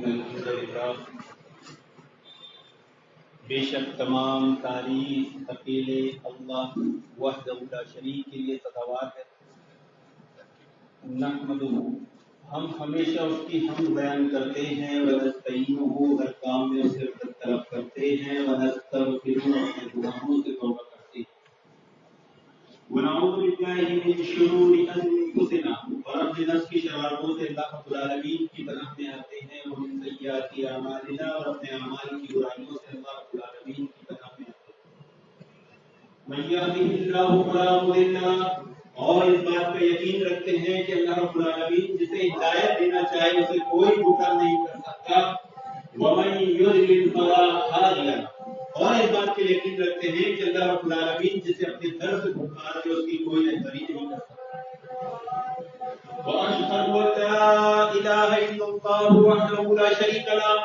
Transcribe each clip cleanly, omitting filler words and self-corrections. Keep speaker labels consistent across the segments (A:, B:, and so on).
A: الحمد للہ بے شک تمام تعریف اکیلے اللہ وحدہ لا شریک کے لیے سزاوار ہے۔ نحمدہ، ہم ہمیشہ اس کی حمد بیان کرتے ہیں، ونستعینہ، ہر کام میں اسے طلب کرتے ہیں، ونستغفرہ، اپنے گناہوں سے توبہ کرتے ہیں، ونعوذ باللہ من شرور انفسنا، اور اپنے نفس کی شرارتوں سے اللہ رب العالمین کی پناہ میں آتے ہیں، ومن سیئات اعمالنا، اور اپنے اعمال کی برائیوں سے اللہ رب العالمین کی پناہ میں آتے ہیں۔ من یهدہ اللہ فلا مضل لہ، اور اس بات پہ یقین رکھتے ہیں کہ اللہ رب العالمین جسے ہدایت دینا چاہے اسے کوئی گمراہ نہیں کر سکتا، ومن یضلل فلا ہادی لہ، اور اس بات پہ یقین رکھتے ہیں کہ اللہ رب العالمین جسے اپنے در سے پکار دے اس کی کوئی رہبری نہیں کر سکتا۔ وَأَشْهَدُ أَن لَّا إِلَٰهَ إِلَّا اللَّهُ وَحْدَهُ لَا شَرِيكَ لَهُ،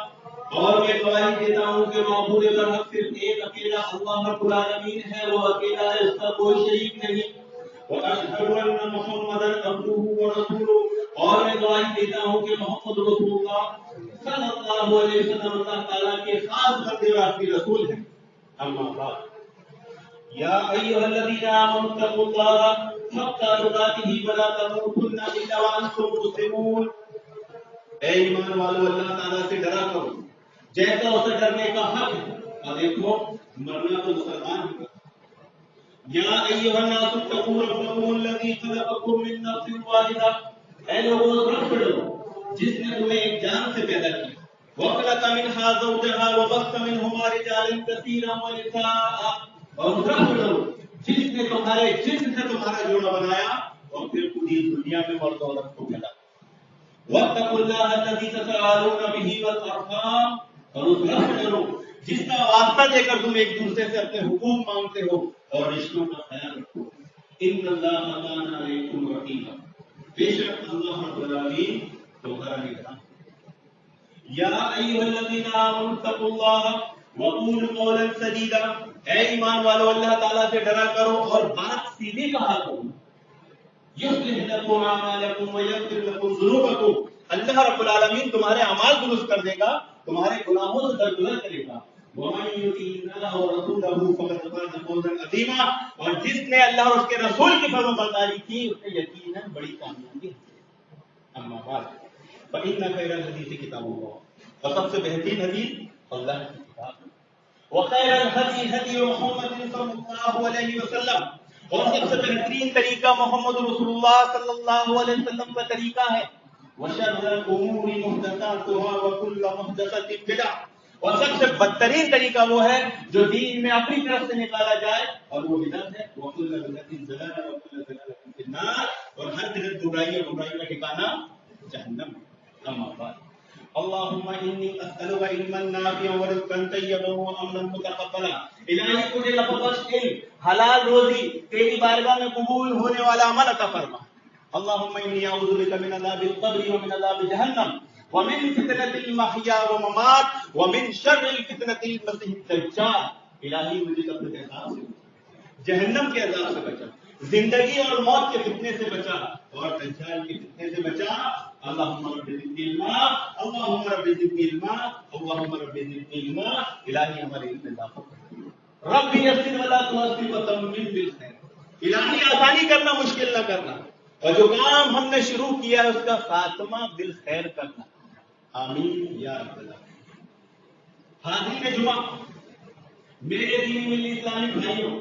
A: اور میں گواہی دیتا ہوں کہ معبود برحق صرف ایک اکیلا اللہ رب العالمین ہے، وہ اکیلا ہے، اس کا کوئی شریک نہیں۔ وَأَشْهَدُ أَنَّ مُحَمَّدًا عَبْدُهُ وَرَسُولُهُ، اور میں گواہی دیتا ہوں کہ محمد رسول اللہ صلی اللہ علیہ وسلم اللہ تعالیٰ کے خاص بندے اور آخری رسول ہیں۔ اما بعد، یا ایھا الذین آمنوا اتقوا اللہ حق تقاتہ ولا تموتن الا وانتم مسلمون، اے ایمان والو اللہ تعالیٰ سے ڈرا کرو جیسا اسے ڈرنے کا حق ہے، اور دیکھو مرنا تو مسلمان ہی کا۔ یا ایھا الناس اتقوا ربکم الذی خلقکم من نفس واحدہ، اے لوگوں رب سے ڈرو جس نے تمہیں ایک جان سے پیدا کیا، وخلق منها زوجها وبث منهما رجالا كثيرا ونساء، اور رب سے ڈرو جس نے تمہارے جسم سے تمہارا جوڑا بنایا اور پھر پوری دنیا میں مرد و عورت کو پھیلا۔ واتقوا اللہ الذی تساءلون بہ والارحام، اور اس رب سے ڈرو جس کا واسطہ دے کر تم ایک دوسرے سے اپنے حقوق مانگتے ہو اور رشتوں کا خیال رکھو۔ ان اللہ کان علیکم رقیبا، بے شک اللہ رب العالمین تمہارا نگراں۔ یا ایھا الذین آمنوا اتقوا اللہ وقولوا قولا سدیدا، اے ایمان والو اللہ تعالیٰ سے ڈرا کرو اور بات سیدھی کہا کرو۔ یصلح لکم اعمالکم ویغفر لکم ذنوبکم، اللہ رب العالمین تمہارے اعمال درست کر دے گا، تمہارے گناہوں سے درگزر کرے گا۔ ومن یطع اللہ ورسولہ فقد فاز فوزا عظیما، اور جس نے اللہ اور اس کے رسول کی فرمانبرداری کی اس نے یقیناً بڑی کامیابی حاصل۔ اما بعد فإن خیر الحدیث کتاب اللہ، اور سب سے بہترین حدیث اللہ کی کتاب ہے۔ وخیر الہدی ہدی محمد صلی اللہ علیہ وسلم، اور سب سے بہترین طریقہ محمد رسول اللہ صلی اللہ علیہ وسلم کا طریقہ ہے۔ وشر الامور محدثاتها وكل محدثۃ بدعہ، اور سب سے بدترین طریقہ وہ ہے جو دین میں اپنی طرف سے نکالا جائے اور وہ بدعت ہے۔ وكل بدعۃ ضلالہ وكل ضلالۃ فی النار، اور ہر بدعت برائی ہے، برائی کا ٹھکانہ جہنم ہے۔ اما بعد، اللهم انی اسألک علما نافعا ورزقا طیبا وامنا متقبلا، الہی مجھے لفظ علم، حلال روزی، تیری بارگاہ میں قبول ہونے والا عمل عطا فرما۔ اللهم انی اعوذ بک من عذاب القبر ومن عذاب جہنم ومن فتنة المحیا والممات ومن شر الفتنة المسیح الدجال، الہی مجھے قبر کے عذاب سے بچا، جہنم کے عذاب سے بچا، زندگی اور موت کے فتنے سے بچا، اور دجال کے فتنے سے بچا۔ اللہم رب زدنی علما، اللہم رب زدنی علما، اللہم رب زدنی علما، الہی ہمارے علم میں اضافہ کر۔ رب یسر ولا تعسر وتمم بالخیر، الہی آسانی کرنا مشکل نہ کرنا، اور جو کام ہم نے شروع کیا ہے اس کا خاتمہ بالخیر کرنا، آمین یا رب العالمین۔ حاضرین جمعہ، میرے دینی ملی اسلامی بھائیوں،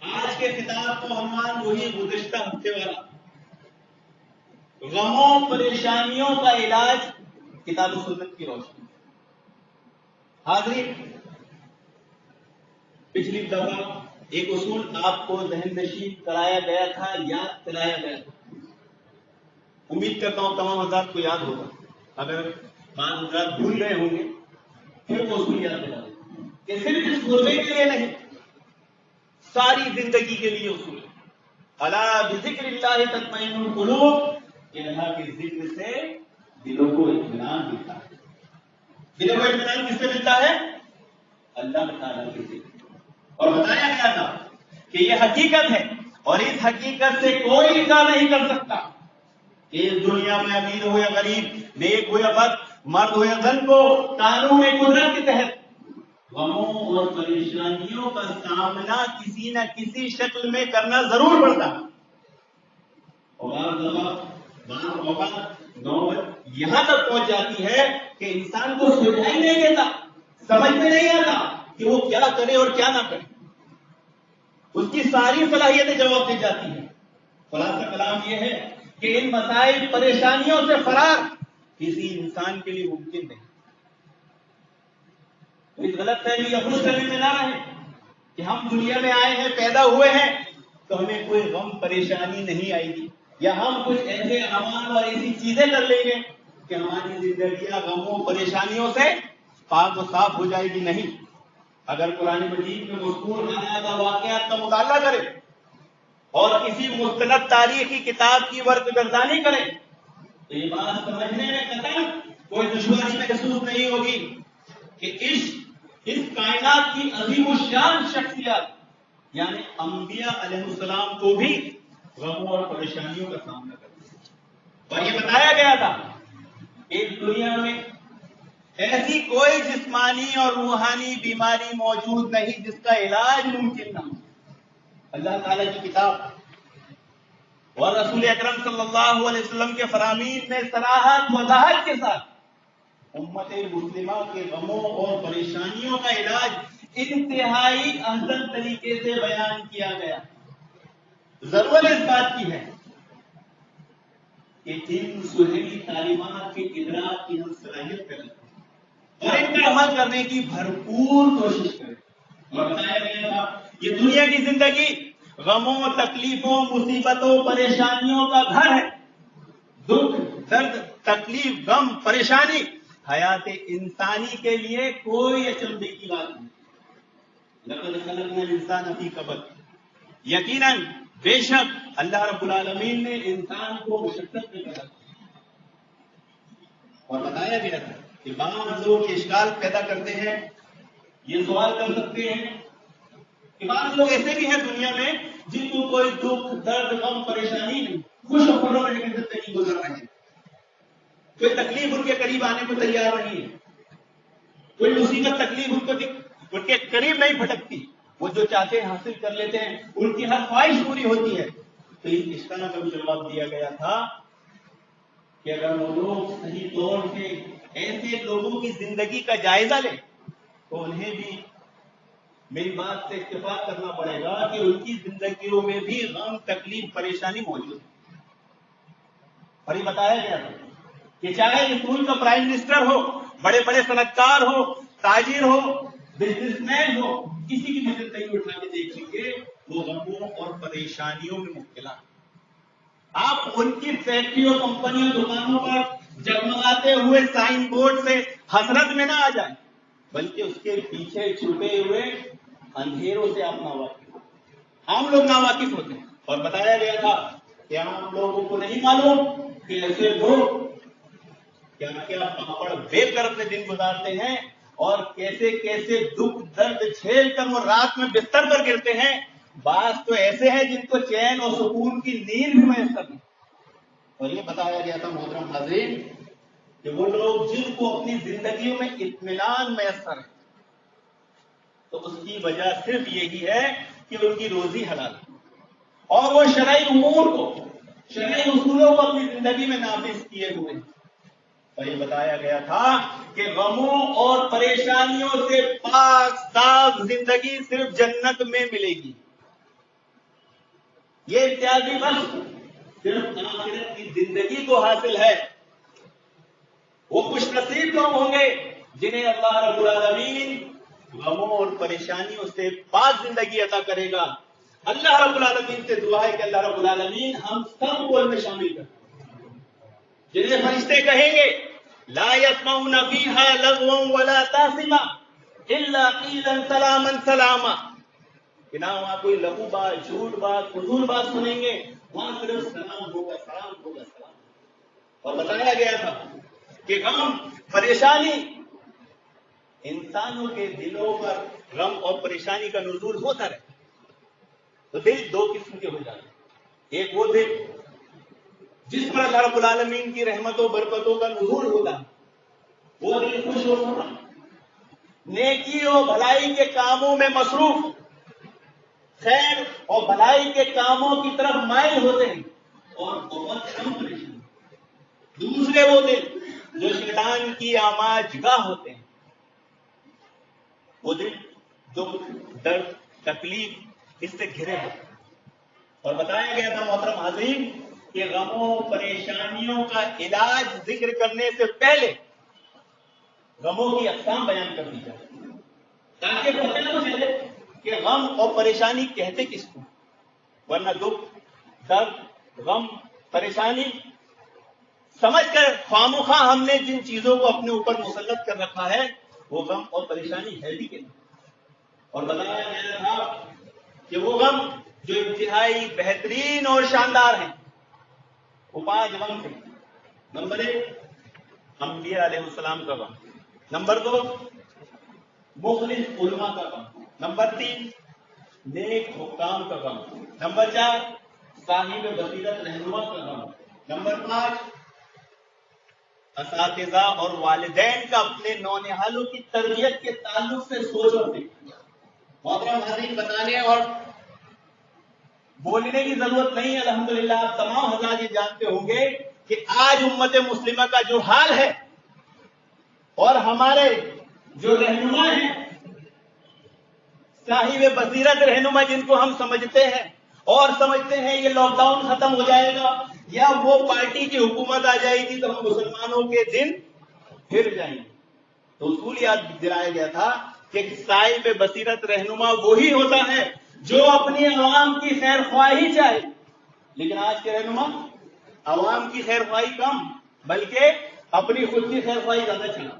A: آج کے خطاب کو عنوان وہی گزشتہ ہفتے والا، غموں پریشانیوں کا علاج کتاب و سنت کی روشنی۔ حاضرین، پچھلی دفعہ ایک اصول آپ کو ذہن نشین کرایا گیا تھا، یاد کرایا گیا تھا، امید کرتا ہوں تمام حضرات کو یاد ہوگا۔ اگر بعض حضرات بھول گئے ہوں گے پھر وہ اصول یاد دلا دیں کہ صرف اس غربے کے لیے نہیں، ساری زندگی کے لیے اصول ہے۔ الا بذکر اللہ تطمئن القلوب، اللہ کے ذکر سے دلوں کو اطمینان ملتا ہے۔ دلوں کو اطمینان کس سے ملتا ہے؟ اللہ تعالیٰ کے ذکر۔ اور بتایا گیا تھا کہ یہ حقیقت ہے، اور اس حقیقت سے کوئی انکار نہیں کر سکتا کہ اس دنیا میں امیر ہو یا غریب، نیک ہو یا بد، مرد ہو یا زن کو قانون قدرت کے تحت غموں اور پریشانیوں کا سامنا کسی نہ کسی شکل میں کرنا ضرور پڑتا ہے۔ اور یہاں تک پہنچ جاتی ہے کہ انسان کو سمجھائی نہیں دیتا، سمجھ میں نہیں آتا کہ وہ کیا کرے اور کیا نہ کرے، اس کی ساری صلاحیتیں جواب دی جاتی ہیں۔ خلاصہ کلام یہ ہے کہ ان مسائل پریشانیوں سے فرار کسی انسان کے لیے ممکن نہیں۔ تو اس غلط فہمی یا خوش فہمی میں نہ رہے کہ ہم دنیا میں آئے ہیں، پیدا ہوئے ہیں تو ہمیں کوئی غم پریشانی نہیں آئے گی، یا ہم کچھ ایسے اعمال اور ایسی چیزیں کر لیں گے کہ ہماری زندگیاں غموں پریشانیوں سے پاک و صاف ہو جائے گی۔ نہیں، اگر قرآن مجید میں مذکور آیات اور واقعات کا مطالعہ کریں اور کسی مستند تاریخی کتاب کی ورد گردانی کریں تو یہ بات سمجھنے میں قطعاً کوئی دشواری محسوس نہیں ہوگی کہ اس کائنات کی عظیم الشان شخصیات یعنی انبیاء علیہ السلام کو بھی غموں اور پریشانیوں کا سامنا کرنا ہے۔ اور یہ بتایا گیا تھا کہ دنیا میں ایسی کوئی جسمانی اور روحانی بیماری موجود نہیں جس کا علاج ممکن نہ ہو۔ اللہ تعالیٰ کی کتاب اور رسول اکرم صلی اللہ علیہ وسلم کے فرامین میں صراحت وضاحت کے ساتھ امت مسلمہ کے غموں اور پریشانیوں کا علاج انتہائی احسن طریقے سے بیان کیا گیا۔ ضرورت اس بات کی ہے کہ ان سنہری تعلیمات کے ادراک کی ہم صلاحیت کریں اور ان کا عمل کرنے کی بھرپور کوشش کریں۔ اور بتایا گیا تھا یہ دنیا کی زندگی غموں، تکلیفوں، مصیبتوں، پریشانیوں کا گھر ہے۔ دکھ، درد، تکلیف، غم، پریشانی حیات انسانی کے لیے کوئی اچنبھے کی بات نہیں۔ لقد خلقنا الانسان فی کبد، یقیناً بے شک اللہ رب العالمین نے انسان کو مشقت میں پیدا کیا۔ اور بتایا گیا تھا کہ بعض لوگ اشکال پیدا کرتے ہیں، یہ سوال کر سکتے ہیں کہ بعض لوگ ایسے بھی ہیں دنیا میں جن کو کوئی دکھ، درد، غم، پریشانی نہیں، خوش و خرم رہ کے زندگی گزر رہے ہیں، کوئی تکلیف ان کے قریب آنے کو تیار نہیں ہے، کوئی مصیبت تکلیف ان کے قریب نہیں پھٹکتی، وہ جو چاہتے ہیں حاصل کر لیتے ہیں، ان کی ہر خواہش پوری ہوتی ہے۔ تو اس اشکال کا بھی جواب دیا گیا تھا کہ اگر وہ لوگ صحیح طور سے ایسے لوگوں کی زندگی کا جائزہ لیں تو انہیں بھی میری بات سے اتفاق کرنا پڑے گا کہ ان کی زندگیوں میں بھی غم، تکلیف، پریشانی موجود ہے۔ اور یہ بتایا گیا تھا کہ چاہے اس ملک کا پرائم منسٹر ہو، بڑے بڑے صنعتکار ہو، تاجر ہو، بزنس مین ہو، کسی کی بھی زندگی اٹھا کے دیکھ لیجیے وہ غموں اور پریشانیوں میں مبتلا۔ آپ ان کی فیکٹریوں، کمپنیوں، دکانوں پر جگمگاتے ہوئے سائن بورڈ سے حسرت میں نہ آ جائیں، بلکہ اس کے پیچھے چھپے ہوئے اندھیروں سے آپ ناواقف، عام لوگ ناواقف ہوتے ہیں۔ اور بتایا گیا تھا کہ عام لوگوں کو نہیں معلوم کہ ایسے لوگ کیا کیا پاپڑ بیل کر اپنے دن گزارتے ہیں اور کیسے کیسے دکھ درد جھیل کر وہ رات میں بستر پر گرتے ہیں۔ بعض تو ایسے ہیں جن کو چین اور سکون کی نیند بھی میسر نہیں۔ اور یہ بتایا گیا تھا محترم حاضرین کہ وہ لوگ جن کو اپنی زندگیوں میں اطمینان میسر ہے تو اس کی وجہ صرف یہی ہے کہ ان کی روزی حلال ہے اور وہ شرعی امور کو، شرعی اصولوں کو اپنی زندگی میں نافذ کیے ہوئے ہیں۔ اور یہ بتایا گیا تھا کہ غموں اور پریشانیوں سے پاک صاف زندگی صرف جنت میں ملے گی۔ یہ امتیازی بخش صرف آخرت کی زندگی کو حاصل ہے۔ وہ خوش نصیب لوگ ہوں گے جنہیں اللہ رب العالمین غموں اور پریشانیوں سے پاک زندگی عطا کرے گا۔ اللہ رب العالمین سے دعا ہے کہ اللہ رب العالمین ہم سب کو ان میں شامل کرے، جنہیں فرشتے کہیں گے لا يسمعون فيها لغوا ولا تاثما الا قيلا سلاما سلاما، کہ نہ وہاں کوئی لغو بات، جھوٹ بات، فضول بات سنیں گے، وہاں صرف سلام ہوگا، سلام ہوگا، سلام۔ اور بتایا گیا تھا کہ غم، پریشانی، انسانوں کے دلوں پر غم اور پریشانی کا نزول ہوتا رہے تو دل دو قسم کے ہو جاتے ہیں۔ ایک وہ دل جس پر اللہ رب العالمین کی رحمتوں برکتوں کا نزول ہوتا ہے، وہ دل خوش ہوگا، نیکی اور بھلائی کے کاموں میں مصروف، خیر اور بھلائی کے کاموں کی طرف مائل ہوتے ہیں اور بہت کم پریشان۔ دوسرے وہ دل جو شیطان کی آماج گاہ ہوتے ہیں، وہ دل دکھ، درد، تکلیف اس سے گھرے ہوتے ہیں۔ اور بتایا گیا تھا محترم حاضرین کہ غموں پریشانیوں کا علاج ذکر کرنے سے پہلے غموں کی اقسام بیان کر دی جائے تاکہ پتہ نہ چلے کہ غم اور پریشانی کہتے کس کو، ورنہ دکھ، درد، غم، پریشانی سمجھ کر خواہ ہم نے جن چیزوں کو اپنے اوپر مسلط کر رکھا ہے وہ غم اور پریشانی ہے بھی کہ نہیں۔ اور بتایا گیا تھا کہ وہ غم جو انتہائی بہترین اور شاندار ہیں وہ 5 غم تھے۔ نمبر 1 انبیاء علیہ السلام کا غم، نمبر 2 مخلص علماء کا غم، نمبر 3 نیک حکام کا غم، نمبر 4 صاحب بصیرت رہنما کا غم، نمبر 5 اساتذہ اور والدین کا اپنے نونہالوں کی تربیت کے تعلق سے سوچ ہوتے۔ محترم حاضرین، بتانے اور بولنے کی ضرورت نہیں ہے، الحمدللہ آپ تمام حضرات یہ جانتے ہوں گے کہ آج امت مسلمہ کا جو حال ہے اور ہمارے جو رہنما ہیں، صاحب بصیرت رہنما جن کو ہم سمجھتے ہیں اور سمجھتے ہیں یہ لاک ڈاؤن ختم ہو جائے گا یا وہ پارٹی کی حکومت آ جائے گی تو ہم مسلمانوں کے دن پھر جائیں گے، تو اصول یاد دلایا گیا تھا کہ صاحب بصیرت رہنما وہی ہوتا ہے جو اپنی عوام کی خیر خواہی چاہے، لیکن آج کے رہنما عوام کی خیر خواہی کم بلکہ اپنی خود کی خیر خواہی زیادہ چلا۔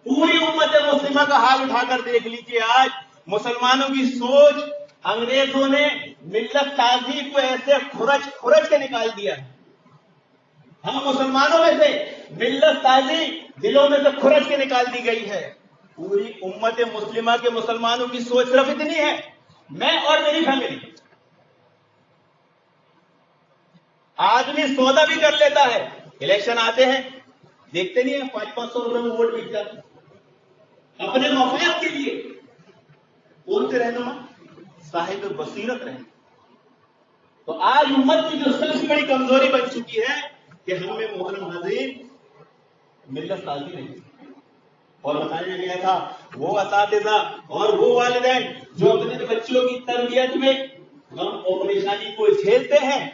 A: پوری امت مسلمہ کا حال اٹھا کر دیکھ لیجیے، آج مسلمانوں کی سوچ انگریزوں نے ملت سازی کو ایسے کھرچ کے نکال دیا ہے۔ ہم مسلمانوں میں سے ملت سازی دلوں میں سے کھرچ کے نکال دی گئی ہے۔ پوری امت مسلمہ کے مسلمانوں کی سوچ صرف اتنی ہے، میں اور میری فیملی۔ آدمی سودا بھی کر لیتا ہے، الیکشن آتے ہیں دیکھتے نہیں ہیں 500 روپے میں ووٹ بک جاتا ہے اپنے مفاد کے لیے۔ کون سے رہنما؟ صاحب بصیرت رہنما۔ تو آج امت کی جو سب سے بڑی کمزوری بن چکی ہے کہ ہمیں محترم حاضرین ملت سازی نہیں، اور بتایا گیا تھا وہ اساتذہ اور وہ والدین جو اپنے بچوں کی تربیت میں غم اور پریشانی کو جھیلتے ہیں۔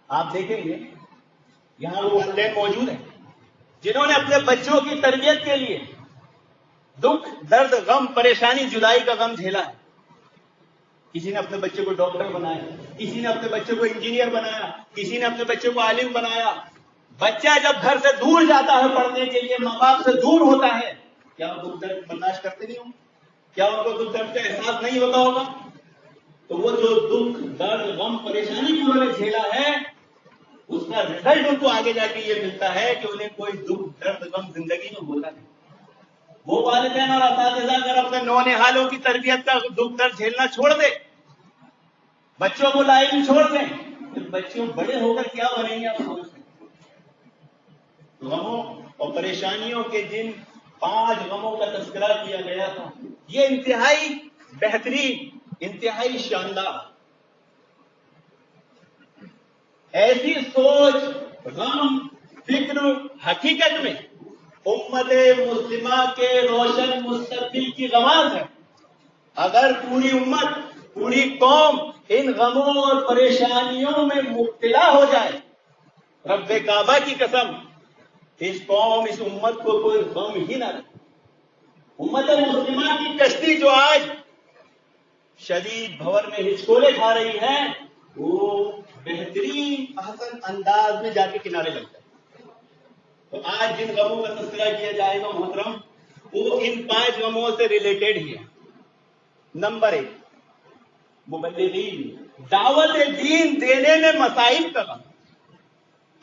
A: آپ دیکھیں گے یہاں وہ والدین موجود ہیں جنہوں نے اپنے بچوں کی تربیت کے لیے دکھ، درد، غم، پریشانی، جدائی کا غم جھیلا ہے۔ کسی نے اپنے بچے کو ڈاکٹر بنایا، کسی نے اپنے بچے کو انجینئر بنایا، کسی نے اپنے بچے کو عالم بنایا۔ بچہ جب گھر سے دور جاتا ہے پڑھنے کے لیے، ماں باپ سے دور ہوتا ہے، کیا وہ دکھ درد برداشت کرتے نہیں ہوں؟ کیا ان کو دکھ درد کا احساس نہیں ہوتا ہوگا؟ تو وہ جو دکھ، درد، غم، پریشانی کی انہوں نے جھیلا ہے اس کا رزلٹ ان کو آگے جا کے یہ ملتا ہے کہ انہیں کوئی دکھ، درد، غم زندگی میں ہوتا نہیں۔ وہ والدین اور اساتذہ اگر اپنے نونہالوں کی تربیت کا دکھ درد جھیلنا چھوڑ دے، بچوں کو لائن چھوڑ دیں، پھر بچوں بڑے ہو کر کیا بنیں گے آپ سوچ سکتے۔ غموں اور پریشانیوں کے جن 5 غموں کا تذکرہ کیا گیا تھا یہ انتہائی بہترین، انتہائی شاندار، ایسی سوچ، غم، فکر حقیقت میں امت مسلمہ کے روشن مستقبل کی غماز ہے۔ اگر پوری امت، پوری قوم ان غموں اور پریشانیوں میں مبتلا ہو جائے، رب کعبہ کی قسم اس قوم، اس امت کو کوئی غم ہی نہ رہے۔ امت مسلمہ کی کشتی جو آج شدید بھور میں ہچکولے کھا رہی ہے وہ بہترین احسن انداز میں جا کے کنارے لگ جائے۔ تو آج جن غموں کا تذکرہ کیا جائے گا محترم وہ ان 5 غموں سے ریلیٹڈ ہی ہے۔ نمبر 1 مبلغین، دعوت دین دینے میں مصائب کا غم۔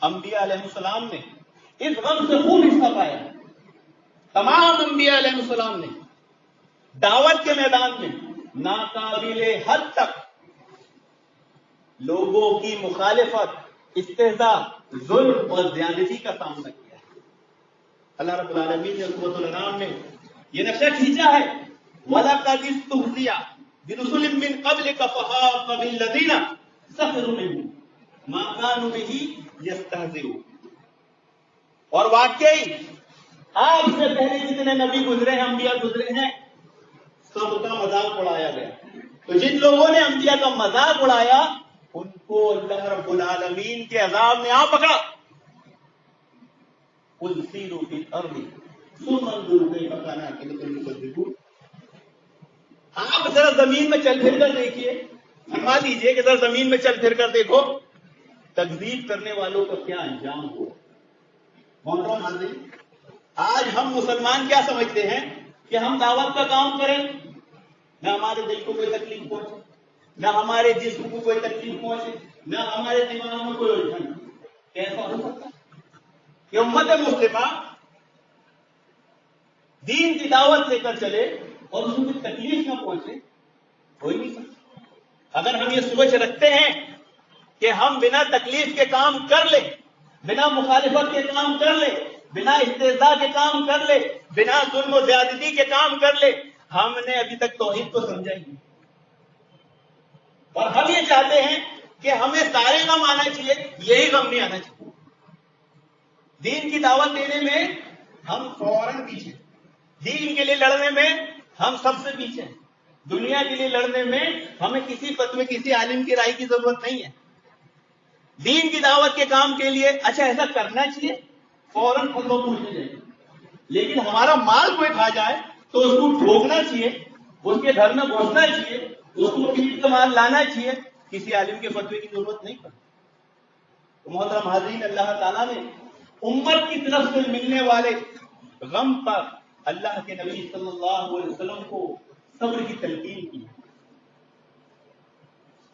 A: انبیاء علیہ السلام نے اس غم سے خوب حصہ پایا۔ تمام انبیاء علیہ السلام نے دعوت کے میدان میں ناقابل حد تک لوگوں کی مخالفت، استہزاء، ظلم اور زیادتی کا سامنا کیا ہے۔ اللہ رب العالمین نے سورۃ الانعام میں یہ نقشہ کھینچا ہے، وَلَقَدِ اسْتُهْزِئَ بِرُسُلٍ مِّن قَبْلِكَ فَحَاقَ بِالَّذِينَ سَخِرُوا مِنْهُم مَّا كَانُوا بِهِ يَسْتَهْزِئُونَ۔ اور واقعی آپ سے پہلے جتنے نبی گزرے ہیں، انبیاء گزرے ہیں، سب کا مذاق اڑایا گیا۔ تو جن لوگوں نے انبیاء کا مذاق اڑایا ان کو اللہ رب العالمین کے عذاب نے آ پکڑا۔ قُلْ سِیرُوا فِی الْأَرْضِ ثُمَّ انظُرُوا کَیْفَ کَانَ عَاقِبَةُ الْمُکَذِّبِینَ۔ آپ ذرا زمین میں چل پھر کر دیکھیے، فرما دیجئے کہ ذرا زمین میں چل پھر کر دیکھو تکذیب کرنے والوں کا کیا انجام ہو۔ محترم حاضرین، آج ہم مسلمان کیا سمجھتے ہیں کہ ہم دعوت کا کام کریں، نہ ہمارے دل کو کوئی تکلیف پہنچے، نہ ہمارے جسم کو کوئی تکلیف پہنچے، نہ ہمارے دماغ میں کوئی الجھن۔ کیسا ہو سکتا کہ امت مسلمہ دین کی دعوت لے کر چلے اور اس میں تکلیف نہ پہنچے؟ ہو ہی نہیں سکتا۔ اگر ہم یہ سوچ رکھتے ہیں کہ ہم بنا تکلیف کے کام کر لیں، بنا مخالفت کے کام کر لیں، بنا استہزاء کے کام کر لے، بنا ظلم و زیادتی کے کام کر لے، ہم نے ابھی تک توحید کو سمجھا ہی نہیں۔ اور ہم یہ چاہتے ہیں کہ ہمیں سارے غم آنا چاہیے، یہی غم نہیں آنا چاہیے۔ دین کی دعوت دینے میں ہم فوراً پیچھے، دین کے لیے لڑنے میں ہم سب سے پیچھے ہیں، دنیا کے لیے لڑنے میں ہمیں کسی فتوے کسی عالم کی رائے کی ضرورت نہیں ہے۔ دین کی دعوت کے کام کے لیے اچھا ایسا کرنا چاہیے، فوراً فتویٰ پوچھنے چاہیے، لیکن ہمارا مال کوئی کھا جائے تو اس کو ٹھوکنا چاہیے، اس کے گھر میں گھسنا چاہیے، اس کو پیٹ کا مال لانا چاہیے، کسی عالم کے فتوے کی ضرورت نہیں پڑتی۔ تو محترم حاضرین، اللہ تعالیٰ نے امت کی طرف سے ملنے والے غم پر اللہ کے نبی صلی اللہ علیہ وسلم کو صبر کی تلقین کی۔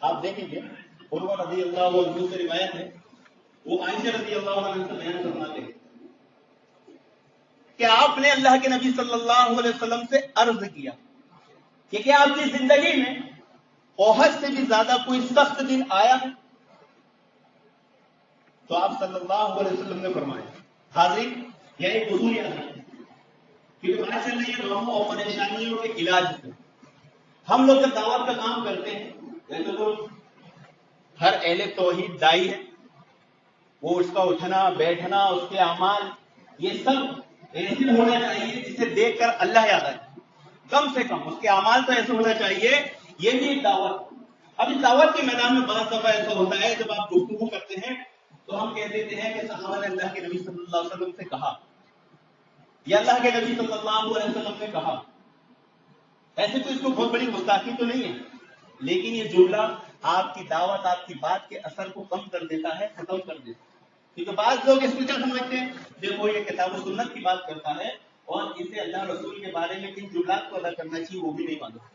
A: آپ دیکھیں گے عروہ رضی اللہ عنہ سے روایت ہے، وہ عائشہ رضی اللہ عنہ سے بیان فرماتے ہیں کہ آپ نے اللہ کے نبی صلی اللہ علیہ وسلم سے عرض کیا کہ کیا آپ کی زندگی میں احد سے بھی زیادہ کوئی سخت دن آیا ہے؟ تو آپ صلی اللہ علیہ وسلم نے فرمایا، حاضرین یہ ایک اصول یاد ہے کیونکہ بات چل رہی ہے غموں اور پریشانیوں کے علاج سے۔ ہم لوگ جب دعوت کا کام کرتے ہیں، جیسے لوگ ہر اہل توحید دائی ہے، وہ اس کا اٹھنا بیٹھنا، اس کے اعمال، یہ سب ایسے ہونا چاہیے جسے دیکھ کر اللہ یاد آئے، کم سے کم اس کے اعمال تو ایسے ہونا چاہیے۔ یہ بھی ایک دعوت۔ اب اس دعوت کے میدان میں بعض دفعہ ایسا ہوتا ہے جب آپ گفتگو کرتے ہیں تو ہم کہہ دیتے ہیں کہ صحابہ نے اللہ کے نبی صلی اللہ علیہ وسلم سے کہا، یا اللہ کے نبی صلی اللہ علیہ وسلم نے کہا۔ ایسے تو اس کو بہت بڑی گستاخی تو نہیں ہے، لیکن یہ جملہ آپ کی دعوت، آپ کی بات کے اثر کو کم کر دیتا ہے، ختم کر دیتا ہے۔ کیونکہ بعض لوگ اس کو کیا سمجھتے ہیں، دیکھو یہ کتاب و سنت کی بات کرتا ہے اور اسے اللہ رسول کے بارے میں کن جملات کو ادا کرنا چاہیے وہ بھی نہیں معلوم۔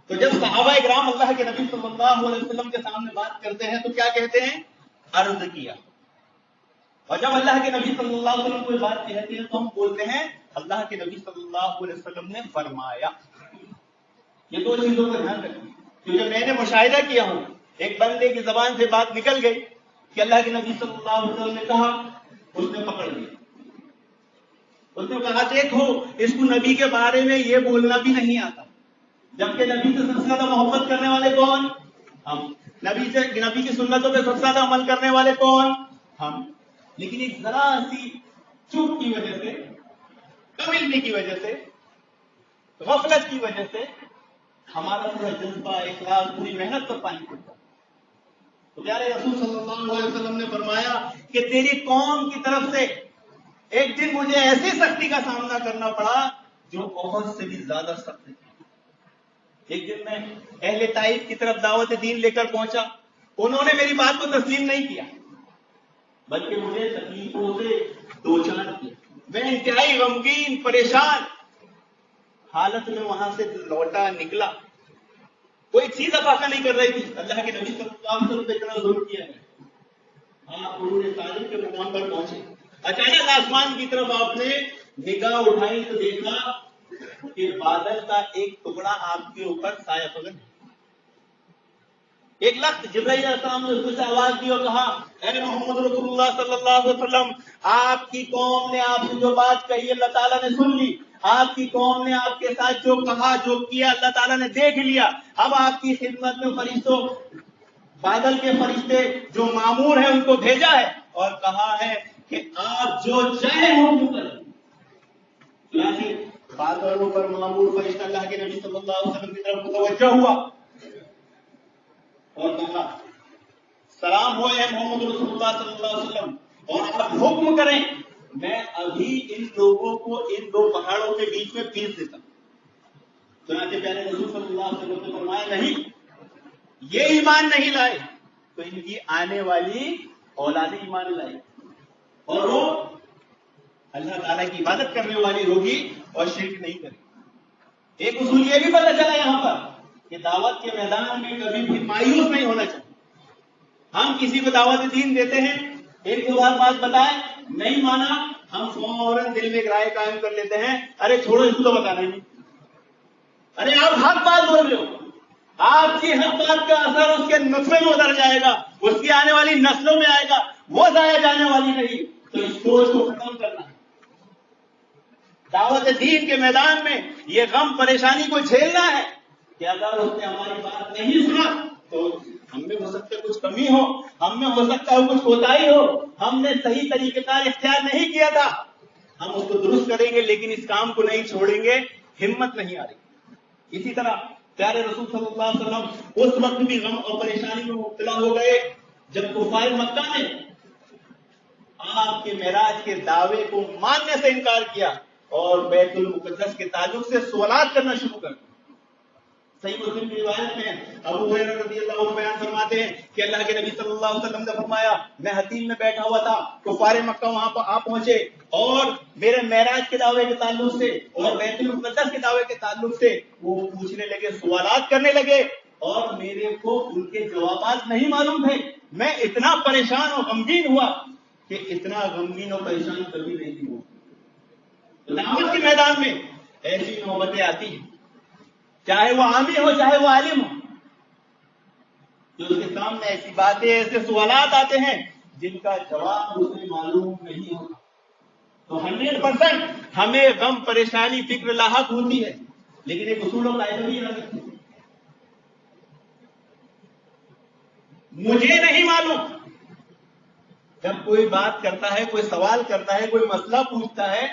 A: تو جب صحابہ اکرام اللہ کے نبی صلی اللہ علیہ وسلم کے سامنے بات کرتے ہیں تو کیا کہتے ہیں؟ عرض کیا۔ اور جب اللہ کے نبی صلی اللہ علیہ وسلم کوئی بات کہتے ہیں تو ہم بولتے ہیں اللہ کے نبی صلی اللہ علیہ وسلم نے فرمایا۔ یہ دو چیزوں کا دھیان رکھیں، کیونکہ میں نے مشاہدہ کیا ہوں، ایک بندے کی زبان سے بات نکل گئی کہ اللہ کے نبی صلی اللہ علیہ وسلم نے کہا، اس نے پکڑ لیا، اس نے کہا دیکھو اس کو نبی کے بارے میں یہ بولنا بھی نہیں آتا، جبکہ نبی سے سب سے زیادہ محبت کرنے والے کون؟ ہم۔ نبی کی سنتوں پہ سب سے زیادہ عمل کرنے والے کون؟ ہم۔ لیکن ایک ذرا سی چوک کی وجہ سے، کم علمی کی وجہ سے، غفلت کی وجہ سے ہمارا پورا جذبہ، اخلاص، پوری محنت پر پانی پڑتا۔ تو پیارے رسول صلی اللہ علیہ وسلم نے فرمایا کہ تیری قوم کی طرف سے ایک دن مجھے ایسی سختی کا سامنا کرنا پڑا جو بہت سے بھی زیادہ سخت ہے۔ ایک دن میں اہل طائف کی طرف دعوت دین لے کر پہنچا، انہوں نے میری بات کو تسلیم نہیں کیا بلکہ مجھے تکلیفوں سے دوچار کیا۔ میں انتہائی غمگین پریشان حالت میں وہاں سے لوٹا نکلا، کوئی چیز افاقہ نہیں کر رہی تھی، اللہ کے نبی صلی اللہ علیہ وسلم پہ اتنا ظلم کیا ہے۔ آپ انہوں نے تعلیم کے مقام پر پہنچے، اچانک آسمان کی طرف آپ نے نگاہ اٹھائی تو دیکھا کہ بادل کا ایک ٹکڑا آپ کے اوپر سایہ پکڑ ہے۔ ایک لخت جبرائیل علیہ السلام نے اس کو سے آواز دی اور کہا اے محمد رسول اللہ صلی اللہ علیہ وسلم، آپ کی قوم نے آپ نے جو بات کہی اللہ تعالیٰ نے سن لی، آپ کی قوم نے آپ کے ساتھ جو کہا جو کیا اللہ تعالیٰ نے دیکھ لیا، اب آپ کی خدمت میں فرشتوں بادل کے فرشتے جو مامور ہیں ان کو بھیجا ہے اور کہا ہے کہ آپ جو چاہے حکم کریں۔ چنانچہ بادلوں پر مامور فرشتہ اللہ کے نبی صلی اللہ علیہ وسلم کی طرف متوجہ ہوا اور کہا سلام ہو اے محمد رسول اللہ صلی اللہ علیہ وسلم، اور آپ حکم کریں، میں ابھی ان لوگوں کو ان دو پہاڑوں کے بیچ میں پیس دیتا ہوں۔ چنانچہ پیارے رسول صلی اللہ علیہ وسلم نے فرمایا نہیں، یہ ایمان نہیں لائے تو ان کی آنے والی اولاد ایمان لائے اور وہ اللہ تعالیٰ کی عبادت کرنے والی ہوگی اور شرک نہیں کرے گی۔ ایک اصول یہ بھی پتہ چلا یہاں پر کہ دعوت کے میدان میں کبھی بھی مایوس نہیں ہونا چاہیے۔ ہم کسی کو دعوت دین دیتے ہیں، ایک دو بار بات بتائے نہیں مانا، ہم فوراً دل میں ایک رائے قائم کر لیتے ہیں، ارے چھوڑو اس کو تو بتانا ہی نہیں۔ ارے آپ حق بات بول رہے ہو، آپ کی حق بات کا اثر اس کے نسلوں میں اتر جائے گا، اس کی آنے والی نسلوں میں آئے گا، وہ ضائع جانے والی نہیں۔ تو اس سوچ کو ختم کرنا ہے۔ دعوت دین کے میدان میں یہ غم پریشانی کو جھیلنا ہے کہ اگر اس نے ہماری بات نہیں سنا تو ہم میں ہو سکتا ہے کچھ کمی ہو، ہم میں ہو سکتا ہے کچھ کوتاہی ہو، ہم نے صحیح طریقے کا اختیار نہیں کیا تھا، ہم اس کو درست کریں گے لیکن اس کام کو نہیں چھوڑیں گے، ہمت نہیں آ رہی۔ اسی طرح پیارے رسول صلی اللہ علیہ وسلم اس وقت بھی غم اور پریشانی میں مبتلا ہو گئے جب کفار مکہ نے آپ کے معراج کے دعوے کو ماننے سے انکار کیا اور بیت المقدس کے تعلق سے سوالات کرنا شروع کر دیا۔ صحیح مسلم کی روایت میں ابو ہریرہ رضی اللہ عنہ بیان فرماتے ہیں کہ اللہ کے نبی صلی اللہ علیہ وسلم نے فرمایا میں حتیم میں بیٹھا ہوا تھا، کفار مکہ وہاں پر آ پہنچے اور میرے معراج کے دعوے کے تعلق سے اور بیت المقدس کے دعوے کے تعلق سے وہ پوچھنے لگے، سوالات کرنے لگے اور میرے کو ان کے جوابات نہیں معلوم تھے۔ میں اتنا پریشان اور غمگین ہوا کہ اتنا غمگین اور پریشان کبھی نہیں ہوا۔ دعوت کے میدان میں ایسی نوبتیں آتی ہیں، چاہے وہ عامی ہو چاہے وہ عالم ہو، جو اس کے سامنے ایسی باتیں ایسے سوالات آتے ہیں جن کا جواب اسے معلوم نہیں ہوتا، تو 100% ہمیں غم پریشانی فکر لاحق ہوتی ہے، لیکن ایک اصول و قاعدہ بھی یاد رکھیں، مجھے نہیں معلوم۔ جب کوئی بات کرتا ہے، کوئی سوال کرتا ہے، کوئی مسئلہ پوچھتا ہے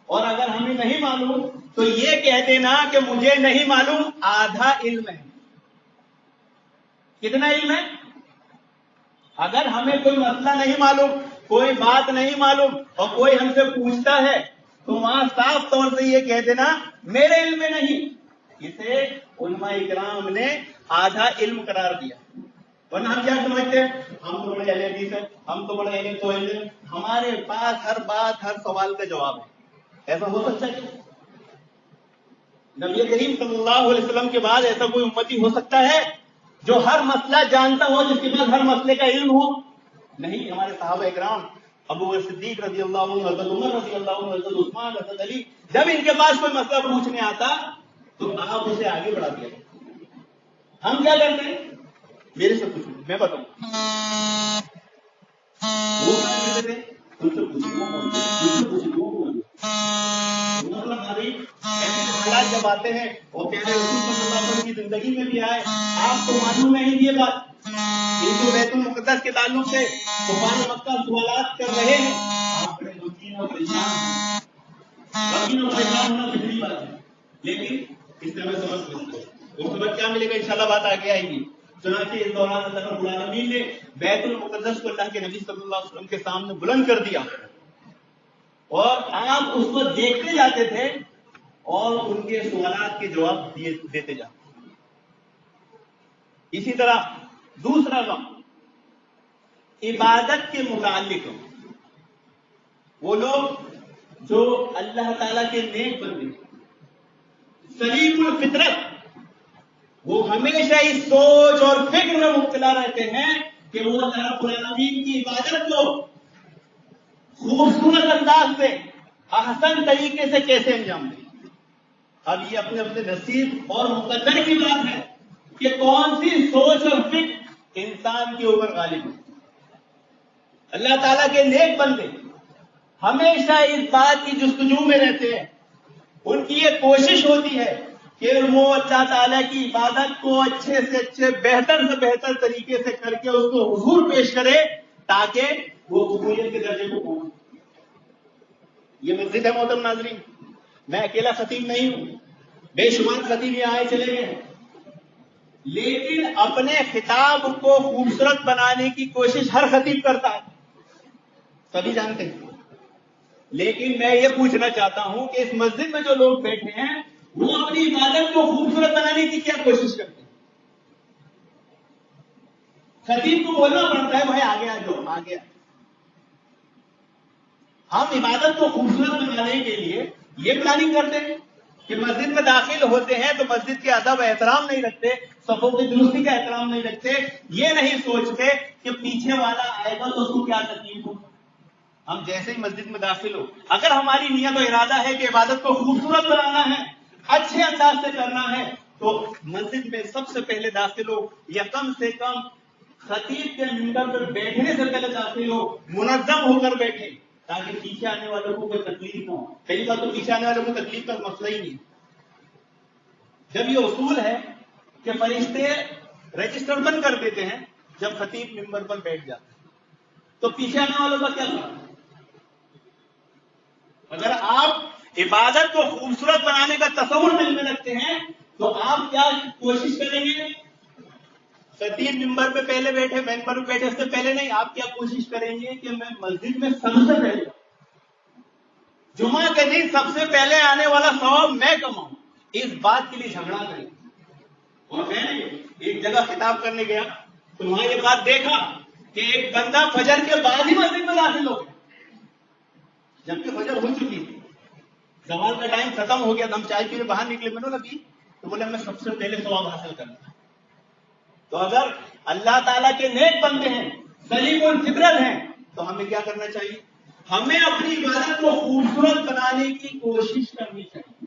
A: اور اگر ہمیں نہیں معلوم تو یہ کہہ دینا کہ مجھے نہیں معلوم آدھا علم ہے۔ کتنا علم ہے؟ اگر ہمیں کوئی مسئلہ نہیں معلوم، کوئی بات نہیں معلوم اور کوئی ہم سے پوچھتا ہے تو وہاں صاف طور سے یہ کہہ دینا میرے علم میں نہیں۔ اسے علماء کرام نے آدھا علم قرار دیا، ورنہ ہم کیا سمجھتے ہیں ہم تو بڑے اہل حدیث ہیں، ہم تو بڑے علم تو علم، ہمارے پاس ہر بات ہر سوال کا جواب ہے۔ ایسا ہو سکتا ہے؟ نبی کریم صلی اللہ علیہ وسلم کے بعد ایسا کوئی امتی ہو سکتا ہے جو ہر مسئلہ جانتا ہو، جس کے پاس ہر مسئلے کا علم ہو؟ نہیں۔ ہمارے صحابہ اکرام ابو بکر صدیق رضی اللہ عنہ، حضرت عمر رضی اللہ عنہ، حضرت عثمان، حضرت علی، جب ان کے پاس کوئی مسئلہ پوچھنے آتا تو آپ اسے آگے بڑھا دیا۔ ہم کیا کرتے ہیں؟ میرے سے پوچھو، میں بتاؤں۔ وہ کیا کرتے تھے؟ ان سے پوچھو، حالات جب آتے ہیں اور پیارے رسول صلی اللہ علیہ وسلم کی زندگی میں بھی آئے، آپ کو معلوم نہیں یہ بات، ہندو بیت المقدس کے تعلق سے کفار مکہ سوالات کر رہے ہیں، آپ بڑے غمگین اور پریشان ہونا فطری بات ہے، لیکن اس سے ہمیں سبق ملتا ہے۔ وہ سبق کیا ملے گا؟ انشاءاللہ بات آگے آئے گی۔ چنانچہ اس دوران اللہ رب العالمین نے بیت المقدس کو اللہ کے نبی صلی اللہ علیہ وسلم کے سامنے بلند کر دیا اور آپ اس کو دیکھتے جاتے تھے اور ان کے سوالات کے جواب دیتے جاتے۔ اسی طرح دوسرا غم عبادت کے متعلق، وہ لوگ جو اللہ تعالیٰ کے نیک بندے سلیم الفطرت، وہ ہمیشہ اس سوچ اور فکر میں مبتلا رہتے ہیں کہ وہ اللہ رب العالمین کی عبادت کو خوبصورت انداز سے احسن طریقے سے کیسے انجام دیں۔ اب یہ اپنے اپنے نصیب اور مقدر کی بات ہے کہ کون سی سوچ اور فکر انسان کے اوپر غالب ہے۔ اللہ تعالیٰ کے نیک بندے ہمیشہ اس بات کی جستجو میں رہتے ہیں، ان کی یہ کوشش ہوتی ہے کہ وہ اللہ تعالیٰ کی عبادت کو اچھے سے اچھے بہتر سے بہتر طریقے سے کر کے اس کو حضور پیش کرے تاکہ وہ قبولیت کے درجے کو پہنچے۔ یہ مسجد ہے محترم ناظرین، میں اکیلا خطیب نہیں ہوں، بے شمار خطیب یہ آئے چلے گئے ہیں، لیکن اپنے خطاب کو خوبصورت بنانے کی کوشش ہر خطیب کرتا ہے، سبھی جانتے ہیں۔ لیکن میں یہ پوچھنا چاہتا ہوں کہ اس مسجد میں جو لوگ بیٹھے ہیں وہ اپنی عبادت کو خوبصورت بنانے کی کیا کوشش کرتے ہیں؟ خطیب کو بولنا پڑتا ہے بھائی آگے آ جاؤ، آگے آ۔ ہم عبادت کو خوبصورت بنانے کے لیے یہ پلاننگ کرتے ہیں کہ مسجد میں داخل ہوتے ہیں تو مسجد کے ادب احترام نہیں رکھتے، صفوں کی درستی کا احترام نہیں رکھتے، یہ نہیں سوچتے کہ پیچھے والا آئے گا تو اس کو کیا تکلیف ہو۔ ہم جیسے ہی مسجد میں داخل ہو، اگر ہماری نیت و ارادہ ہے کہ عبادت کو خوبصورت بنانا ہے، اچھے انداز سے کرنا ہے، تو مسجد میں سب سے پہلے داخل ہو یا کم سے کم خطیب کے ممبر پر بیٹھنے سے پہلے داخل ہو، منظم ہو کر بیٹھے تاکہ پیچھے آنے والوں کو کوئی تکلیف نہ ہو۔ پہلی بات تو پیچھے آنے والوں کو تکلیف کا مسئلہ ہی نہیں، جب یہ اصول ہے کہ فرشتے رجسٹر بند کر دیتے ہیں جب خطیب ممبر پر بیٹھ جاتے ہیں، تو پیچھے آنے والوں کا کیا کرنا؟ اگر آپ عبادت کو خوبصورت بنانے کا تصور دل میں رکھتے ہیں تو آپ کیا کوشش کریں گے؟ خطیب ممبر پہ پہلے بیٹھے، ممبر پہ بیٹھے اس سے پہلے نہیں، آپ کیا کوشش کریں گے کہ میں مسجد میں سب سے پہلے جمعہ کے دن سب سے پہلے آنے والا ثواب میں کماؤں، اس بات کے لیے جھگڑا کریں۔ اور میں ایک جگہ خطاب کرنے گیا تو وہاں یہ بات دیکھا کہ ایک بندہ فجر کے بعد ہی مسجد میں داخل ہو گیا، جبکہ فجر ہو چکی تھی، زوال کا ٹائم ختم ہو گیا، ہم چائے پینے باہر نکلے، میں نے لگی تو بولے میں سب سے پہلے ثواب حاصل کرنا۔ تو اگر اللہ تعالیٰ کے نیک بندے ہیں، سلیم الفطرت ہیں، تو ہمیں کیا کرنا چاہیے؟ ہمیں اپنی عبادت کو خوبصورت بنانے کی کوشش کرنی چاہیے۔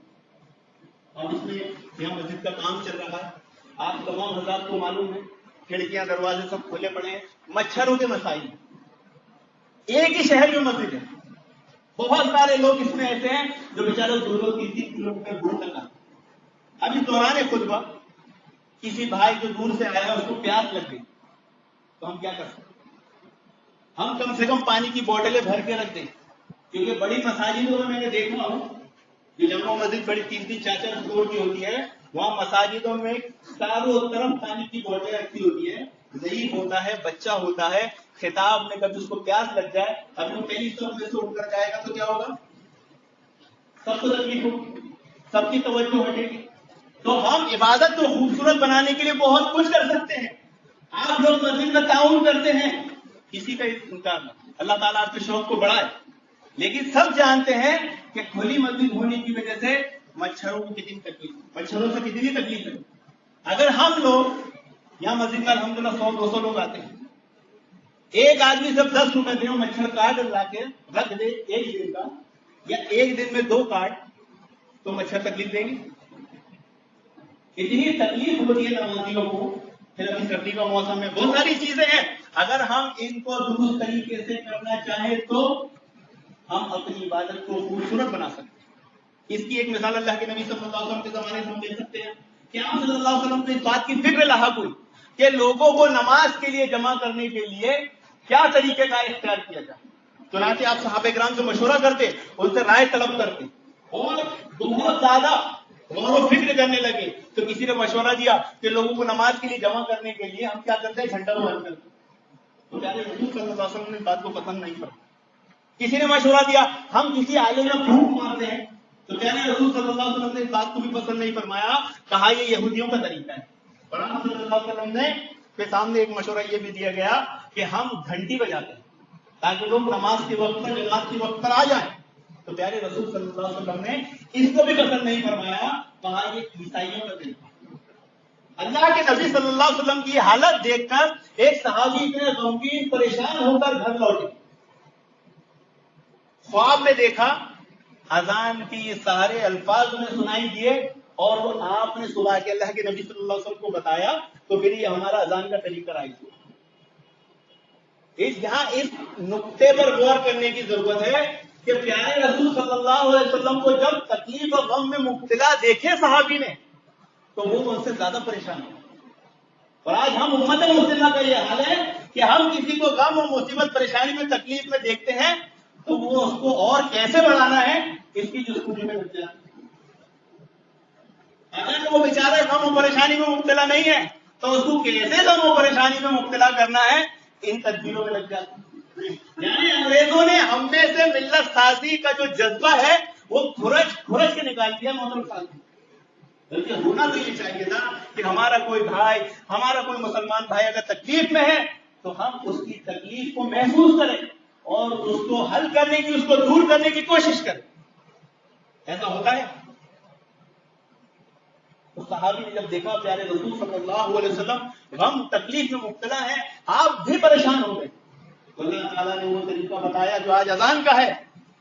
A: اور اس میں یہاں مسجد کا کام چل رہا ہے، آپ تمام حضرات کو معلوم ہے، کھڑکیاں دروازے سب کھلے پڑے ہیں، مچھروں کے مسائل، ایک ہی شہر میں مسجد ہے، بہت سارے لوگ اس میں ایسے ہیں جو بیچارے 2-3 کلومیٹر دور تک آتے۔ اب اس دوران خطبہ کسی بھائی جو دور سے آیا اس کو پیاس لگ گئی تو ہم کیا کر سکتے؟ ہم کم سے کم پانی کی بوتلیں بھر کے رکھ دیں، کیونکہ بڑی مساجدوں میں نے دیکھا ہوں کہ جامع مسجد بڑی 3-4 فلور کی ہوتی ہے، وہاں مساجدوں میں چاروں طرف پانی کی بوتلیں رکھی ہوتی ہے، ضعیف ہوتا ہے، بچہ ہوتا ہے، خطاب میں کبھی اس کو پیاس لگ جائے، اب وہ پہلی صف میں سے اٹھ کر جائے گا تو کیا ہوگا؟ سب کو تکلیف ہوگی، سب کی توجہ ہٹے گی۔ تو ہم عبادت کو خوبصورت بنانے کے لیے بہت کچھ کر سکتے ہیں۔ آپ لوگ مسجد میں تعاون کرتے ہیں، کسی کا انکار نہ، اللہ تعالیٰ آپ کے شوق کو بڑھائے، لیکن سب جانتے ہیں کہ کھلی مسجد ہونے کی وجہ سے مچھروں کو کتنی تکلیف، مچھروں سے کتنی تکلیف ہے۔ اگر ہم لوگ یہاں مسجد میں الحمدللہ 100-200 لوگ آتے ہیں، ایک آدمی جب 10 روپے دے مچھر کاٹ لا کے رکھ دے ایک دن کا، یا ایک دن میں 2 کاٹ، تو مچھر تکلیف دیں گے؟ اتنی تکلیف ہوتی ہے نمازیوں کو، پھر ابھی سردی کا موسم ہے، بہت ساری چیزیں ہیں، اگر ہم ان کو درست طریقے سے کرنا چاہیں تو ہم اپنی عبادت کو خوبصورت بنا سکتے ہیں۔ اس کی ایک مثال اللہ کے نبی صلی اللہ علیہ وسلم کے زمانے سے ہم دے سکتے ہیں کہ آپ صلی اللہ علیہ وسلم کو اس بات کی فکر لاحق ہوئی کہ لوگوں کو نماز کے لیے جمع کرنے کے لیے کیا طریقے کا اختیار کیا جائے۔ چنانچہ آپ صحابہ کرام سے مشورہ کرتے، ان سے رائے طلب کرتے، اور بہت زیادہ غور و فکر کرنے لگے تو کسی نے مشورہ دیا کہ لوگوں کو نماز کے لیے جمع کرنے کے لیے ہم کیا کرتے ہیں؟ گھنٹہ بند کرتے۔ تو پیارے رسول صلی اللہ علیہ وسلم نے بات کو پسند نہیں کرا۔ کسی نے مشورہ دیا ہم کسی عالم میں پھونک مارتے ہیں، تو پیارے رسول صلی اللہ علیہ وسلم نے اس بات کو بھی پسند نہیں فرمایا، کہا یہ یہودیوں کا طریقہ ہے۔ اور آپ صلی اللہ علیہ وسلم نے کے سامنے ایک مشورہ یہ بھی دیا گیا کہ ہم گھنٹی بجاتے ہیں تاکہ لوگ نماز کے وقت پر، جماعت کے وقت پر آ جائیں۔ تو پیارے رسول صلی اللہ علیہ وسلم نے اس کو بھی پسند نہیں فرمایا، کہا یہ عیسائیوں کا طریقہ۔ اللہ کے نبی صلی اللہ علیہ وسلم کی حالت دیکھ کر ایک صحابی اتنے غمگین پریشان ہو کر گھر لوٹے، خواب میں دیکھا اذان کی سارے الفاظ انہیں سنائی دیے اور وہ آپ نے صبح کے اللہ کے نبی صلی اللہ علیہ وسلم کو بتایا تو پھر یہ ہمارا اذان کا طریقہ آئی تھی. یہاں اس نقطے پر غور کرنے کی ضرورت ہے کہ پیارے رسول صلی اللہ علیہ وسلم کو جب تکلیف اور غم میں مبتلا دیکھے صحابی نے تو وہ ان سے زیادہ پریشان ہوئے. اور آج ہم امت مسلمہ کا یہ حال ہے کہ ہم کسی کو غم اور مصیبت پریشانی میں تکلیف میں دیکھتے ہیں تو وہ اس کو اور کیسے بڑھانا ہے اس کی جستجو میں لگ جاتے ہیں. اگر وہ بیچارہ غم و پریشانی میں مبتلا نہیں ہے تو اس کو کیسے غم و پریشانی میں مبتلا کرنا ہے ان تدبیروں میں لگ جاتے ہیں. یعنی انگریزوں نے ہم میں سے ملت سازی کا جو جذبہ ہے وہ کھرچ کے نکال دیا محترم سازی. بلکہ ہونا تو یہ چاہیے تھا کہ ہمارا کوئی بھائی ہمارا کوئی مسلمان بھائی اگر تکلیف میں ہے تو ہم اس کی تکلیف کو محسوس کریں اور اس کو حل کرنے کی اس کو دور کرنے کی کوشش کریں. ایسا ہوتا ہے. تو صحابی نے جب دیکھا پیارے رسول صلی اللہ علیہ وسلم غم تکلیف میں مبتلا ہے آپ بھی پریشان ہو گئے تو اللہ تعالیٰ نے وہ طریقہ بتایا جو آج اذان کا ہے.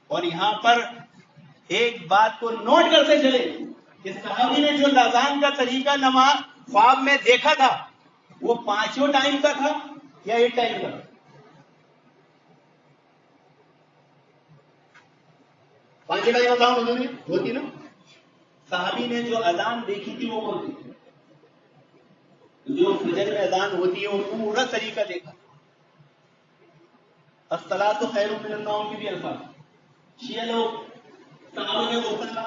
A: اور یہاں پر ایک بات کو نوٹ کرتے چلے کہ صحابی نے جو اذان کا طریقہ نماز خواب میں دیکھا تھا وہ 5 ٹائم کا تھا یا 1 ٹائم کا؟ 5 ٹائم اذان ہوتی نا. صحابی نے جو اذان دیکھی تھی وہ ہوتی جو فجر میں اذان ہوتی ہے وہ پورا طریقہ دیکھا. الصلاۃ خیر من النوم کی بھی الفاظ شیعہ لوگ صحابہ کے ہوتا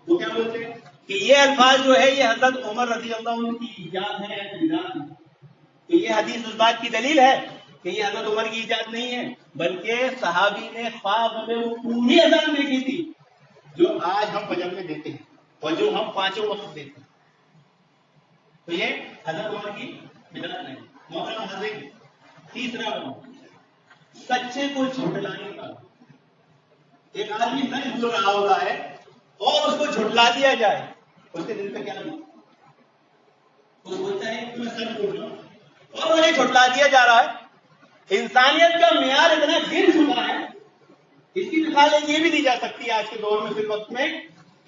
A: وہ کیا بولتے ہیں کہ یہ الفاظ جو ہے یہ حضرت عمر رضی اللہ عنہ کی ایجاد ہے کہ یہ حدیث اس بات کی دلیل ہے کہ یہ حضرت عمر کی ایجاد نہیں ہے بلکہ صحابی نے خواب میں وہ پوری اذان دیکھی تھی جو آج ہم فجر میں دیتے ہیں اور جو ہم 5 وقت دیتے ہیں. تو یہ حضرت عمر کی بدعت نہیں. محترم حاضرین تیسرا سچے کو جھٹلانے کا. ایک آدمی سچ بول رہا ہوتا ہے اور اس کو جھٹلا دیا جائے اس کے دل پہ کیا نہیں وہ بولتا ہے کہ میں سچ بول رہا ہوں اور انہیں جھٹلا دیا جا رہا ہے. انسانیت کا معیار اتنا گر چکا ہے. اس کی مثال یہ بھی دی جا سکتی ہے آج کے دور میں فی وقت میں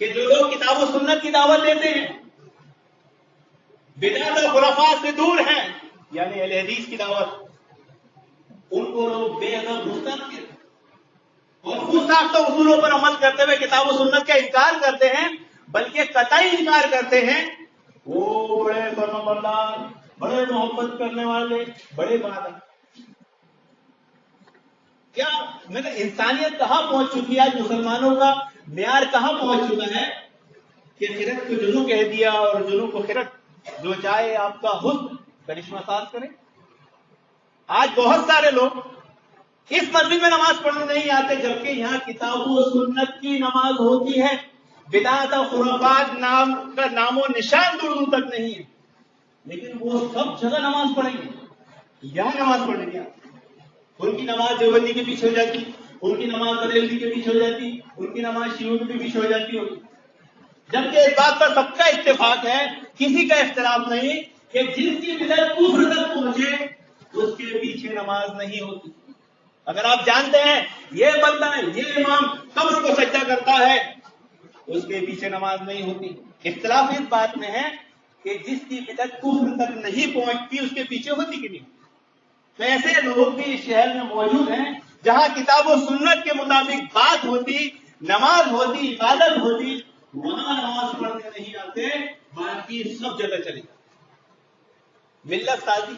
A: کہ جو لوگ کتاب و سنت کی دعوت دیتے ہیں بدعت و خرافات سے دور ہیں یعنی اہل حدیث کی دعوت ان کو لوگ بے ادب گستاخ اور خود ساختہ اصولوں پر عمل کرتے ہوئے کتاب و سنت کا انکار کرتے ہیں بلکہ قطعی انکار کرتے ہیں. وہ بڑے فرما بردار بڑے محبت کرنے والے بڑے بادل کیا مطلب انسانیت کہاں پہنچ چکی ہے آج مسلمانوں کا معیار کہاں پہنچ چکا ہے کہ خرت کو جنو کہہ دیا اور جنو کو خرت جو چاہے آپ کا حسن کرشمہ ساز کرے. آج بہت سارے لوگ اس مسجد میں نماز پڑھنے نہیں آتے جبکہ یہاں کتاب و سنت کی نماز ہوتی ہے. بدعت و خرافات نام کا نام و نشان دور تک نہیں ہے لیکن وہ سب جگہ نماز پڑھیں گے یہاں نماز پڑھیں گے. ان کی نماز دیوبندی کے پیچھے ہو جاتی ان کی نماز بریلوی کے پیچھے ہو جاتی ان کی نماز شیعوں کے پیچھے ہو جاتی ہوگی جبکہ اس بات پر سب کا اتفاق ہے کسی کا اختلاف نہیں کہ جس کی بدعت کفر تک پہنچے اس کے پیچھے نماز نہیں ہوتی. اگر آپ جانتے ہیں یہ بندہ یہ امام قبر کو سجدہ کرتا ہے اس کے پیچھے نماز نہیں ہوتی. اختلاف اس بات میں ہے کہ جس کی بدعت کفر تک نہیں پہنچتی اس کے پیچھے ہوتی کہ نہیں. تو ایسے لوگ بھی اس شہر میں موجود ہیں جہاں کتاب و سنت کے مطابق بات ہوتی نماز ہوتی عبادت ہوتی وہاں نماز پڑھنے نہیں آتے باقی سب جگہ چلے جاتے. ملت سازی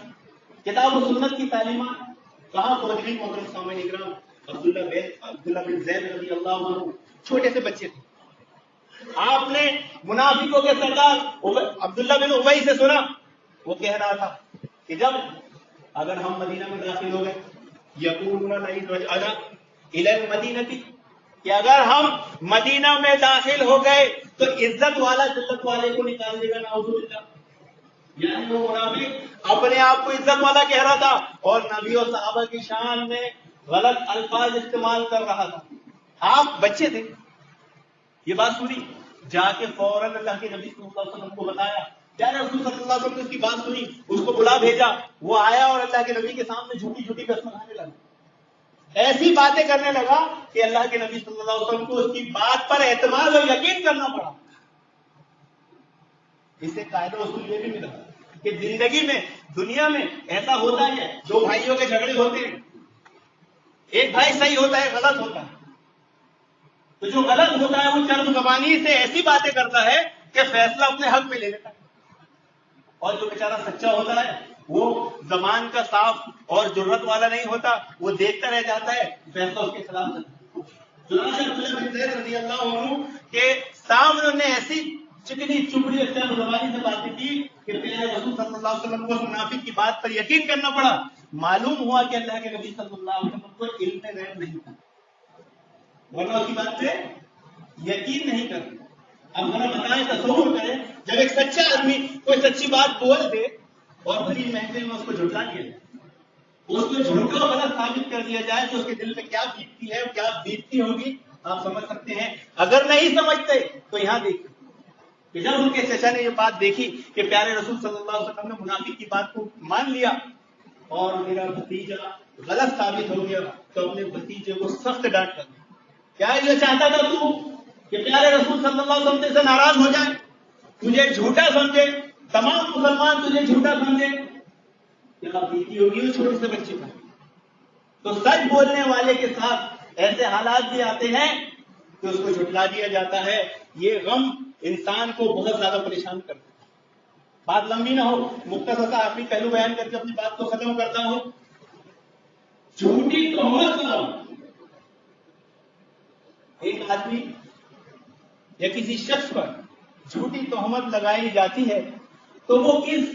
A: کتاب و سنت کی تعلیمات کہاں پہنچ گئی محترم سامعین اکرام. عبداللہ بن زید رضی اللہ عنہ چھوٹے سے بچے تھے. آپ نے منافقوں کے سردار عبداللہ بن ابی سے سنا وہ کہہ رہا تھا کہ جب اگر ہم مدینہ میں داخل ہو گئے یقولون لئن رجعنا الی المدینہ کہ اگر ہم مدینہ میں داخل ہو گئے تو عزت والا ذلت والے کو نکال دے گا نعوذ باللہ. یعنی وہ منافق اپنے آپ کو عزت والا کہہ رہا تھا اور نبی اور صحابہ کی شان میں غلط الفاظ استعمال کر رہا تھا. آپ بچے تھے یہ بات سنی جا کے فوراً اللہ کے نبی صلی اللہ علیہ وسلم کو بتایا. پیارے رسول صلی اللہ علیہ وسلم نے اس کی بات سنی اس کو بلا بھیجا. وہ آیا اور اللہ کے نبی کے سامنے جھوٹی جھوٹی قسم کھانے لگا ایسی باتیں کرنے لگا کہ اللہ کے نبی صلی اللہ علیہ وسلم کو اس کی بات پر اعتماد اور یقین کرنا پڑا.
B: اس سے قاعدہ اصول یہ بھی ملا کہ زندگی میں دنیا میں ایسا ہوتا ہے، دو بھائیوں کے جھگڑے ہوتے ہیں، ایک بھائی صحیح ہوتا ہے، غلط ہوتا ہے، تو جو غلط ہوتا ہے وہ چرب زبانی سے ایسی باتیں کرتا ہے کہ فیصلہ اپنے حق میں لے لیتا ہے، اور جو بیچارہ سچا ہوتا ہے وہ زبان کا صاف اور جرت والا نہیں ہوتا، وہ دیکھتا رہ جاتا ہے، فیصلہ اس کے خلاف چلتا ہے۔ چنانچہ عبداللہ بن زید رضی اللہ عنہ کے سامنے نے ایسی چکنی چپڑی اختیار زبانی سے باتیں کی کہ پیارے رسول صلی اللہ علیہ وسلم کو منافق کی بات پر یقین کرنا پڑا۔ معلوم ہوا کہ اللہ کے نبی صلی اللہ علیہ وسلم کو علم غیب نہیں تھا، ورنہ اس کی بات پہ یقین نہیں کرتے۔ اب ذرا بتائیں، تصور کریں، جب ایک سچا آدمی کوئی سچی بات بول دے اور بڑی محفل میں اس کو جھٹلا دیا جائے، اس کو جھوٹا غلط ثابت کر دیا جائے تو اس کے دل میں کیا بیتتی ہے، کیا بیتتی ہوگی، آپ سمجھ سکتے ہیں۔ اگر نہیں سمجھتے تو یہاں دیکھیں کہ جب ان کے چچا نے یہ بات دیکھی کہ پیارے رسول صلی اللہ علیہ وسلم نے منافق کی بات کو مان لیا اور میرا بھتیجا غلط ثابت ہو گیا، تو اپنے بھتیجے کو سخت ڈانٹ کر دیا۔ کیا یہ چاہتا تھا تو کہ پیارے رسول صلی اللہ علیہ وسلم سے ناراض ہو جائے، تجھے جھوٹا سمجھے، تمام مسلمان تجھے جھوٹا سمجھے؟ کیا بیتی ہوگی اس چھوٹے سے بچے پر؟ تو سچ بولنے والے کے ساتھ ایسے حالات بھی آتے ہیں کہ اس کو جھٹلا دیا جاتا ہے۔ یہ غم انسان کو بہت زیادہ پریشان کرتا ہے۔ بات لمبی نہ ہو، مختصر سا آخری پہلو بیان کر کے اپنی بات کو ختم کرتا ہوں۔ جھوٹی تہمت کا ایک آدمی یا کسی شخص پر جھوٹی تہمت لگائی جاتی ہے تو وہ کس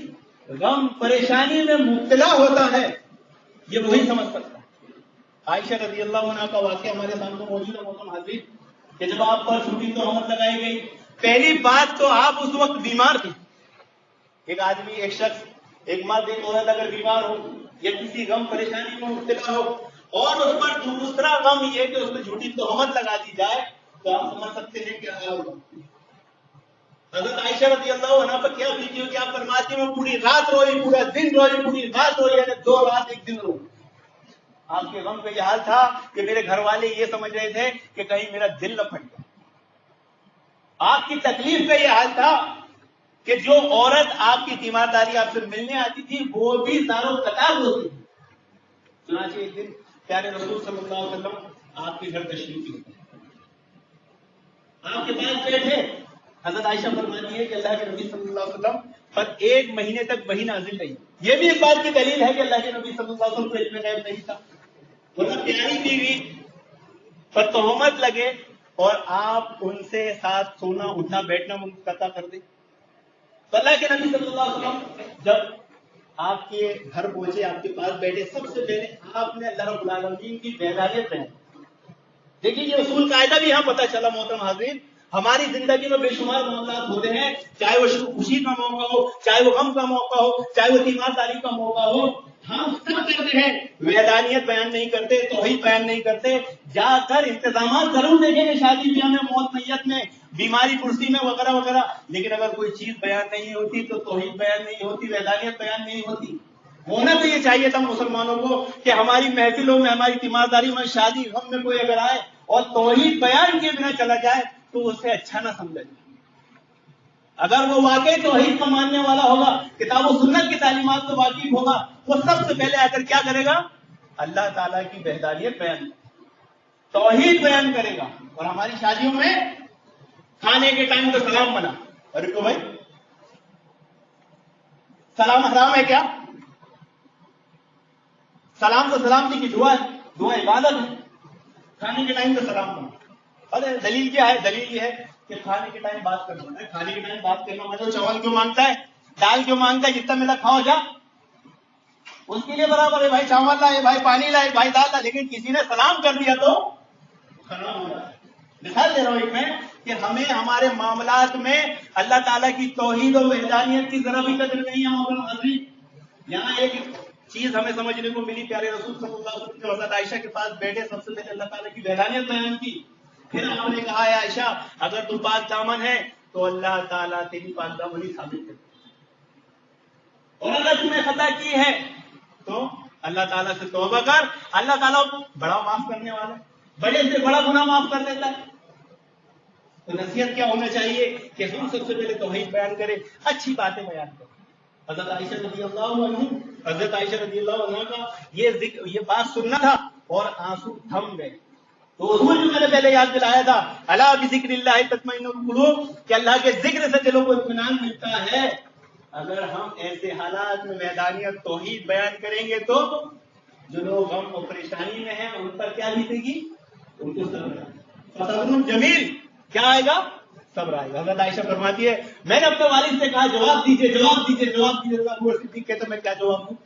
B: غم پریشانی میں مبتلا ہوتا ہے یہ وہی سمجھ سکتا ہے۔ عائشہ رضی اللہ عنہ کا واقعہ ہمارے سامنے موجود ہے محترم حاضرین، کہ جب آپ پر جھوٹی تہمت لگائی گئی، پہلی بات تو آپ اس وقت بیمار تھے۔ ایک آدمی، ایک شخص، ایک مرد، ایک عورت اگر بیمار ہو یا کسی غم پریشانی میں مبتلا ہو اور اس پر دوسرا غم یہ کہ اس پہ جھوٹی تہمت لگا دی جائے تو آپ سمجھ سکتے ہیں کیا ہوگا۔ حضرت عائشہ رضی اللہ عنہ پر کیا بیتی ہوگی؟ آپ فرماتی ہیں میں پوری رات روئی، پورا دن روئی، پوری رات روئی، یعنی 2 رات 1 دن روئی۔ آپ کے غم کا یہ حال تھا کہ میرے گھر والے یہ سمجھ رہے تھے کہ کہیں میرا دل نہ پھٹ جائے۔ آپ کی تکلیف کا یہ حال تھا کہ جو عورت آپ کی تیمارداری آپ سے ملنے آتی تھی وہ بھی زاروں قطار ہوتی تھی۔ چنانچہ ایک دن پیارے رسول صلی اللہ علیہ وسلم آپ کے گھر تشریف لے، آپ کے پاس بیٹھے، حضرت عائشہ فرماتی ہے کہ اللہ کے نبی صلی اللہ علیہ وسلم پر 1 مہینے تک وحی نازل رہی۔ یہ بھی اس بات کی دلیل ہے کہ اللہ کے نبی صلی اللہ علیہ وسلم کو علم غیب نہیں تھا، ورنہ پیاری بیوی پر تہمت لگے اور آپ ان سے ساتھ سونا اٹھنا بیٹھنا منقطع کر دیں۔ تو اللہ کے نبی صلی اللہ علیہ وسلم جب آپ کے گھر پہنچے، آپ کے پاس بیٹھے، سب سے پہلے آپ نے اللہ رب العالمین کی وحدانیت بیان۔ دیکھیے یہ اصول قاعدہ بھی یہاں پتہ چلا محترم حاضرین، ہماری زندگی میں بے شمار معاملات ہوتے ہیں، چاہے وہ خوشی کا موقع ہو، چاہے وہ غم کا موقع ہو، چاہے وہ تیمارداری کا موقع ہو، ہم سب کرتے ہیں، وحدانیت بیان نہیں کرتے، توحید بیان نہیں کرتے۔ جا کر انتظامات ضرور دیکھیں گے، شادی بیاہ میں، موت میت میں، بیماری کرسی میں، وغیرہ وغیرہ، لیکن اگر کوئی چیز بیان نہیں ہوتی تو توحید بیان نہیں ہوتی، وحدانیت بیان نہیں ہوتی۔ ہونا تو یہ چاہیے تھا مسلمانوں کو کہ ہماری محفلوں میں، ہماری تیمارداری میں، شادی غم میں کوئی اگر آئے اور توحید بیان کیے بنا چلا جائے تو اسے اچھا نہ سمجھا جائے۔ اگر وہ واقعی توحید کا ماننے والا ہوگا، کتاب و سنت کی تعلیمات سے واقف ہوگا، وہ سب سے پہلے آ کر کیا کرے گا؟ اللہ تعالیٰ کی وحدانیت بیان، توحید بیان کرے گا۔ اور ہماری شادیوں میں کھانے کے ٹائم تو سلام بنا، ارے تو بھائی سلام حرام ہے کیا؟ سلام تو سلامتی کی دعا ہے، دعا عبادت ہے، کھانے کے ٹائم تو سلام بنا۔ ارے دلیل کیا ہے؟ دلیل یہ ہے کہ کھانے کے ٹائم بات کرنا ہے، کھانے کے ٹائم بات کرنا ہے، چاول کیوں مانگتا ہے، دال کیوں مانگتا ہے، جتنا ملا کھاؤ جا، اس کے لیے برابر ہے، بھائی چاول لائے، بھائی پانی لائے، بھائی دال لائے، لیکن کسی نے سلام کر دیا تو خراب ہو رہا ہے۔ مثال دے رہا ہوں ایک میں کہ ہمیں ہمارے معاملات میں اللہ تعالیٰ کی توحید اور وحدانیت کی ذرا بھی قدر نہیں ہے محترم حاضرین۔ یہاں ایک چیز ہمیں سمجھنے کو ملی، پیارے رسول صلی اللہ علیہ وسلم حضرت عائشہ کے پاس بیٹھے، سب سے پہلے اللہ تعالیٰ کی وحدانیت بیان کی، پھر آپ نے کہا ہے عائشہ اگر تو پاک دامن ہے تو اللہ تعالیٰ تیری پاک دامنی ثابت کر، اور اگر تم نے خطا کی ہے تو اللہ تعالیٰ سے توبہ کر، اللہ تعالیٰ بڑا معاف کرنے والا ہے، بڑے سے بڑا گناہ معاف کر دیتا ہے۔ تو نصیحت کیا ہونا چاہیے کہ ہم سب سے پہلے توحید بیان کریں، اچھی باتیں بیان کریں. حضرت عائشہ رضی اللہ عنہ، حضرت عائشہ رضی اللہ عنہ کا یہ بات سننا تھا اور آنسو تھم گئے. تو اصول جو میں نے پہلے یاد دلایا تھا، الا بذکر اللہ تطمئن القلوب، کہ اللہ کے ذکر سے دلوں کو اطمینان ملتا ہے. اگر ہم ایسے حالات میں میدانیت توحید بیان کریں گے تو جو لوگ غم اور پریشانی میں ہیں ان پر کیا بیتے گی؟ ان کو صبر جمیل، کیا آئے گا؟ صبر آئے گا. حضرت عائشہ فرماتی ہے میں نے اپنے والد سے کہا جواب دیجیے جواب دیجیے جواب دیجیے. ابو بکر صدیق کہتے میں کیا جواب دوں؟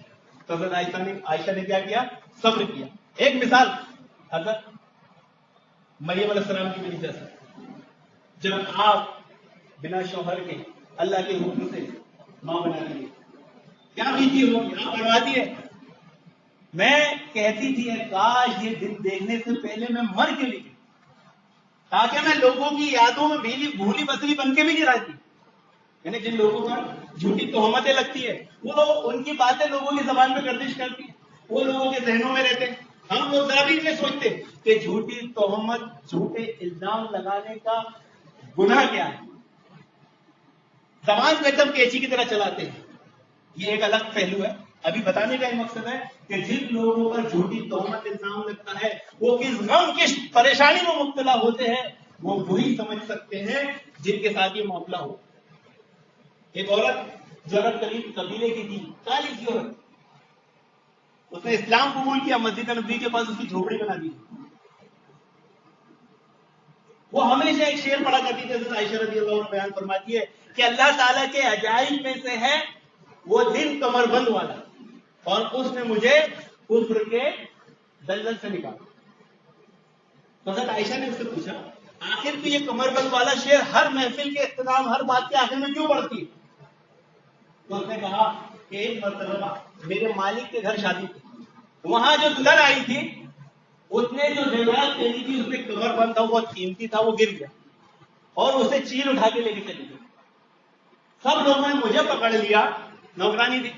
B: تو حضرت عائشہ نے کیا کیا؟ صبر کیا. ایک مثال حضرت مریم علیہ السلام کی بھی جیسا، جب آپ بنا شوہر کے اللہ کے حکم سے ماں بنا لیے کیا بیتی ہوگی؟ آپ فرماتی ہے میں کہتی تھی کاش یہ دن دیکھنے سے پہلے میں مر کے نہیں تاکہ میں لوگوں کی یادوں میں بھولی بسری بن کے بھی نہیں رہتی. یعنی جن لوگوں پر جھوٹی تہمتیں لگتی ہے وہ ان کی باتیں لوگوں کی زبان پہ گردش کرتی ہیں، وہ لوگوں کے ذہنوں میں رہتے ہیں. ہم لوگ ذرا بھی نہیں سوچتے کہ جھوٹی تہمت، جھوٹے الزام لگانے کا گناہ کیا ہے. زبان کو ایک دم کیچی کی طرح چلاتے ہیں. یہ ایک الگ پہلو ہے. ابھی بتانے کا یہ مقصد ہے کہ جن لوگوں پر جھوٹی تہمت الزام لگتا ہے وہ کس غم کس پریشانی میں مبتلا ہوتے ہیں وہ وہی سمجھ سکتے ہیں جن کے ساتھ یہ معاملہ ہو. ایک عورت جو عرب قبیلے کی تھی، کالی کی عورت، اس نے اسلام قبول کیا، مسجد نبوی کے پاس اس کی جھوپڑی بنا دی. وہ ہمیشہ ایک شعر پڑھا کرتی تھی. حضرت عائشہ رضی اللہ عنہ بیان فرماتی ہے کہ اللہ تعالیٰ کے عجائب میں سے ہے وہ دن کمر بند والا، اور اس نے مجھے کفر کے دلدل سے نکالا. حضرت عائشہ نے اس سے پوچھا آخر تو یہ کمر بند والا شعر ہر محفل کے اختتام، ہر بات کے آخر میں کیوں پڑتی ہے؟ تو اس نے کہا کہ ایک مرتبہ میرے مالک کے گھر شادی تھی، وہاں جو دلہن آئی تھی اس نے جو زیورات پہنی تھی اس میں کمر بند تھا، وہ قیمتی تھا، وہ گر گیا اور اسے چیل اٹھا کے لے کے چلی گئی. سب لوگوں نے مجھے پکڑ لیا، نوکرانی تھی،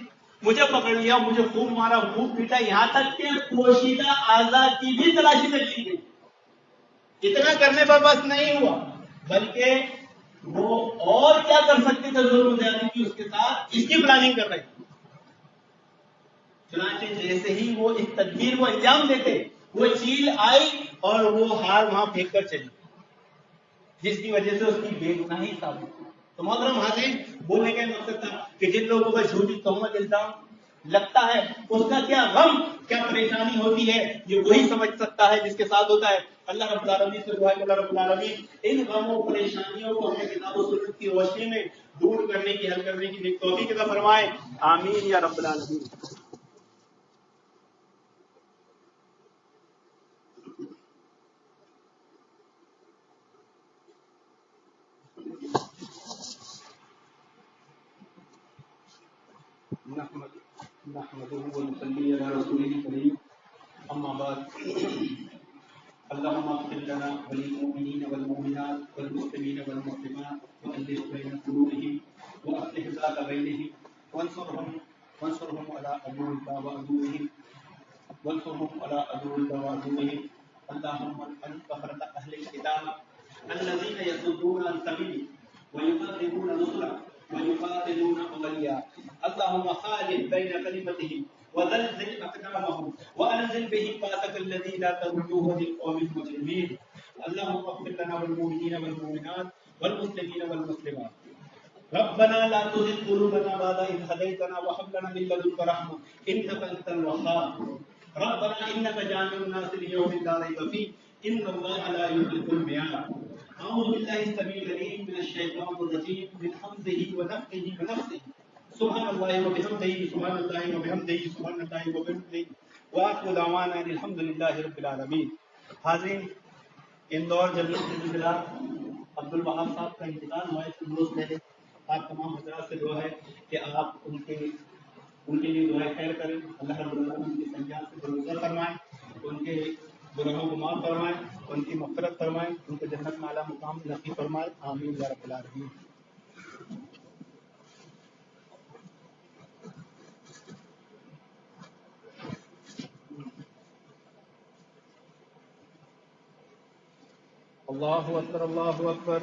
B: مجھے پکڑ لیا، مجھے خوب مارا، خوب پیٹا، یہاں تک کہ پوشیدہ اعضاء کی بھی تلاشی میں لی گئی. اتنا کرنے پر بس نہیں ہوا بلکہ وہ اور کیا کر سکتے تھے ظلم زیادتی کی اس کے ساتھ، اس کی پلاننگ کر رہے تھے. چنانچہ جیسے ہی وہ اس تدبیر کو انجام دیتے وہ چیل آئی اور وہ ہار وہاں پھینک کر چلی، جس کی وجہ سے اس کی بے گناہی ثابت ہوئی. تو محترم حاضرین، بولنے کا مقصد تھا کہ جن لوگوں پر جھوٹی تہمت الزام لگتا ہے اس کا کیا غم کیا پریشانی ہوتی ہے یہ وہی سمجھ سکتا ہے جس کے ساتھ ہوتا ہے. اللہ رب العالمین سے دعا ہے کہ اللہ رب العالمین ان غموں پریشانیوں کو اپنے کتاب و سنت کی روشنی میں دور کرنے کی، حل کرنے کی توفیق عطا فرمائے. آمین یا رب العالمین. نحمده ونصلي على رسوله الكريم، اما بعد. اللهم اغفر لنا وللمؤمنين والمؤمنات والمسلمين والمسلمات والف بين قلوبهم واصلح ذات بينهم وانصرهم على عدوك وعدوهم اللهم انت كفرت اهل الكتاب الذين يصدون عن سبيلك ويكذبون رسلك ويقاتلون اولياء. اللهم خالف بين كلمتهم وزلزل اقدامهم وانزل بهم باسك الذي لا ترجوه للقوم المجرمين. اللهم اغفر لنا والمؤمنين والمؤمنات والمسلمين والمسلمات. ربنا لا تزغ قلوبنا بعد إذ هديتنا وهب لنا من لدنك رحمة إنك أنت الوهاب. ربنا إنك جامع الناس ليوم لا ريب فيه إن الله لا يخلف الميعاد. أعوذ بالله السميع العليم من الشيطان الرجيم من حمزه ونفخه ونفثه. سبحان الله وبحمده سبحان الله وبحمده سبحان الله وبحمده وآخر دعوانا الحمد لله رب العالمین. حاضرین، اندور جنرل سے ضلع عبدالوہاب صاحب کا انتقال ہوا ہے. روز پہلے آپ تمام حضرات سے دعا ہے کہ آپ ان کے لیے دعائیں خیر کریں. اللہ رب العالمین ان کے سنجان سے درگزر فرمائیں، ان کے گناہوں کو معاف فرمائیں، ان کی مغفرت فرمائیں، ان کو جنت میں اعلیٰ مقام نصیب فرمائیں. آمین یا رب العالمین.
A: الله أكبر الله أكبر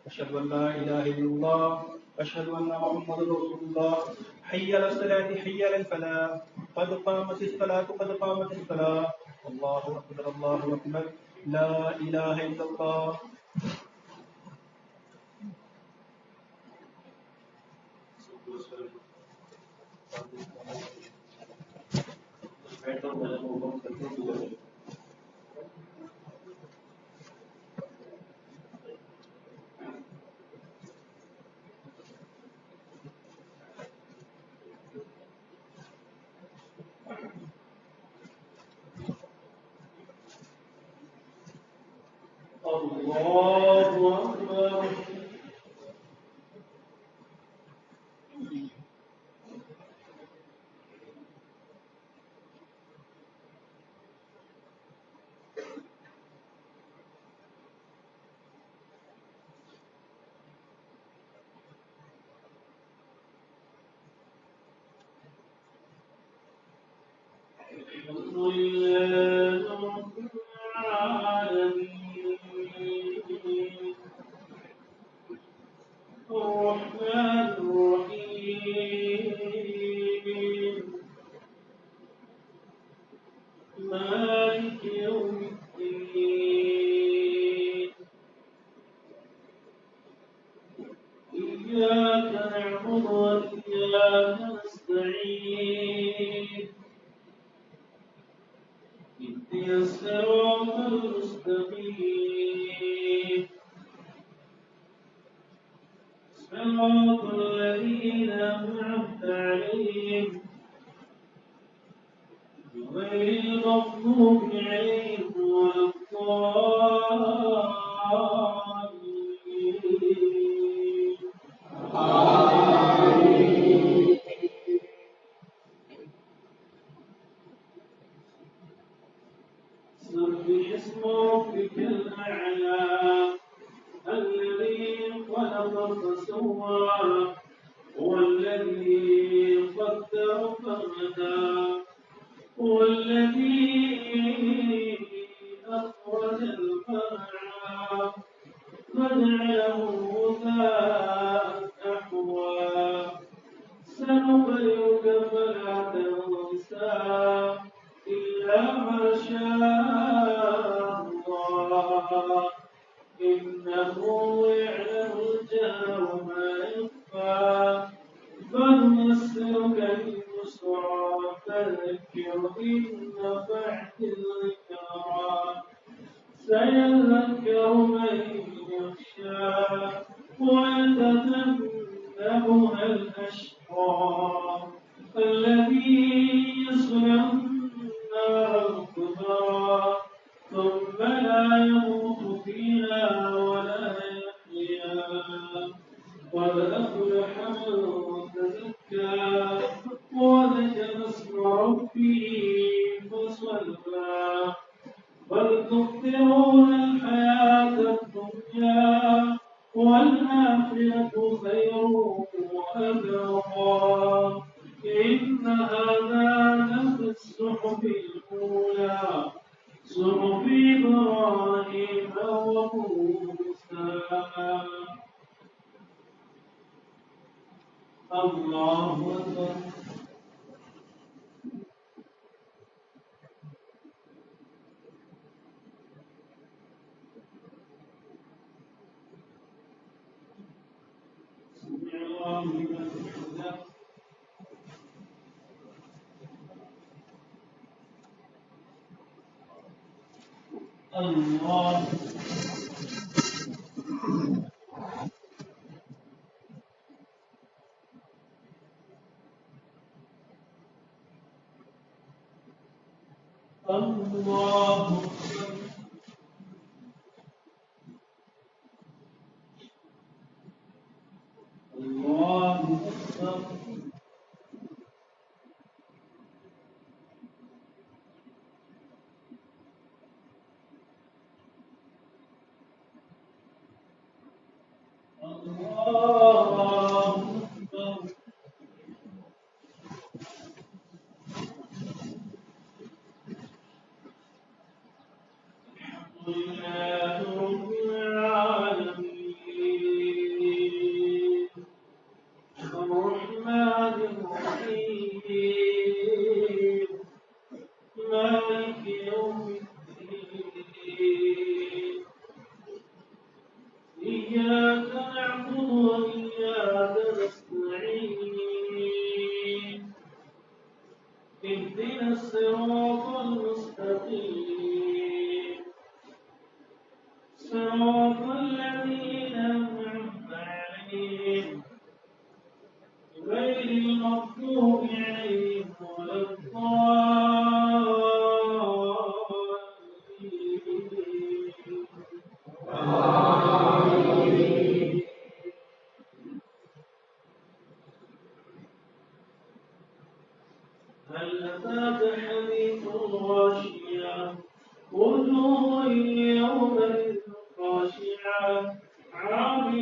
A: أشهد أن لا إله إلا الله أشهد أن محمد رسول الله حي على الصلاة حي على الفلاح قد قامت الصلاة قد قامت الصلاة الله أكبر الله أكبر لا إله إلا الله. الله أكبر. الحمد لله رب العالمين الرحمن الرحيم مالك يوم الدين إياك نعبد وإياك نستعين اهدنا الصراط المستقيم صراط الذين أنعمت عليهم غير المغضوب عليهم ولا الضالين. سبح اسم ربك الأعلى الذي خلق فسوى والذي قدر فهدى والذي أخرج المرعى فجعله غثاء أحوى سنقرئك فلا تنسى إلا ما شاء الله إنه يعلم الجهر وما يخفى فنيسرك لليسرى فذكر إن نفعت الذكرى سيذكر من يخشى ويتجنبها الأشقى الذي يصلى النار الكبرى ثم لا يموت فيها ولا يحيا قد أفلح من تزكى وذكر اسم ربه فصلى بل تؤثرون الحياة الدنيا والآخرة خير وأبقى إن هذا لفي الصحف الأولى صحف إبراهيم وموسى. الله أكبر. سمع الله لمن حمده. الله الله الله أكبر.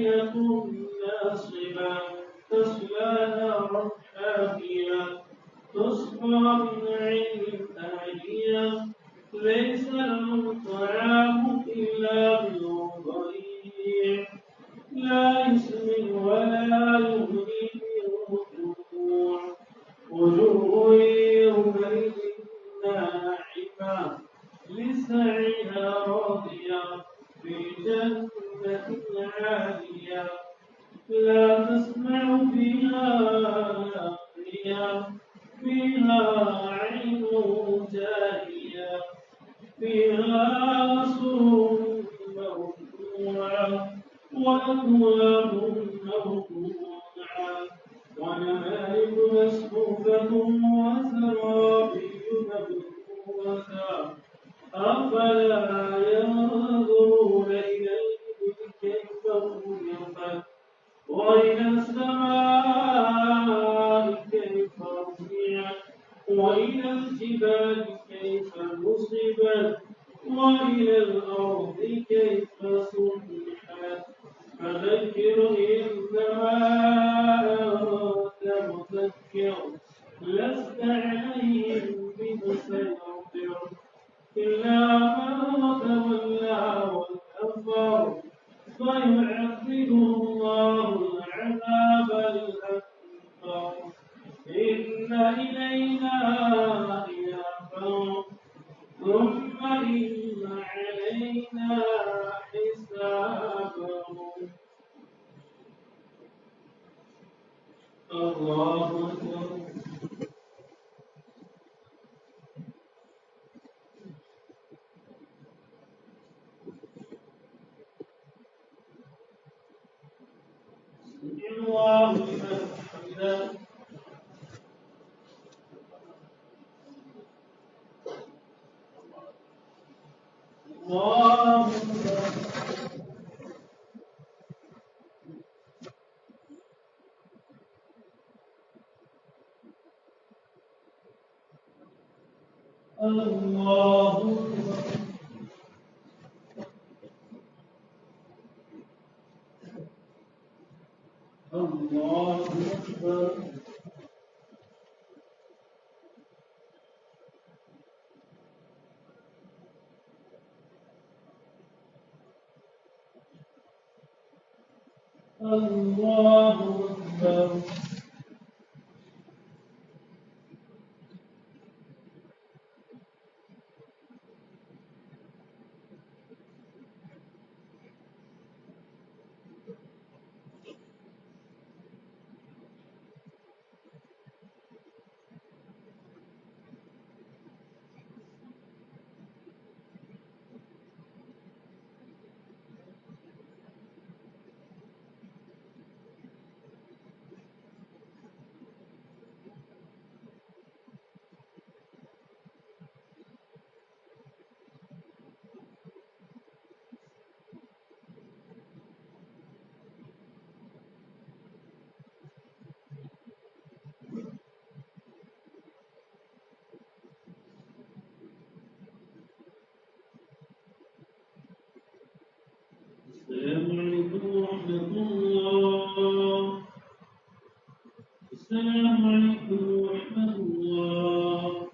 A: عاملة ناصبة تصلى نارا حامية تسقى من عين آنية ليس لهم طعام إلا من ضريع لا يسمن ولا يغني من جوع وجوه يومئذ ناعمة لسعيها راضية في جنة عالية لا تسمع فيها لاغية فيها عين جارية فيها سرر مرفوعة وأكواب موضوعة ونمارق مصفوفة وزرابي مبثوثة أفلا ينظرون إلى الإبل كيف خلقت وإلى السماء كيف رفعت وإلى الجبال كيف نصبت وإلى الأرض كيف سطحت فذكر إنما أنت مذكر لست عليهم بمسيطر إلا من تولى وكفر فيعذبه الله العذاب الأكبر إن إلينا إيابهم ثم إن علينا حسابهم الله أكبر الله لمن حمده الله الله الله أكبر الله أكبر السلام عليكم ورحمة الله السلام عليكم ورحمة الله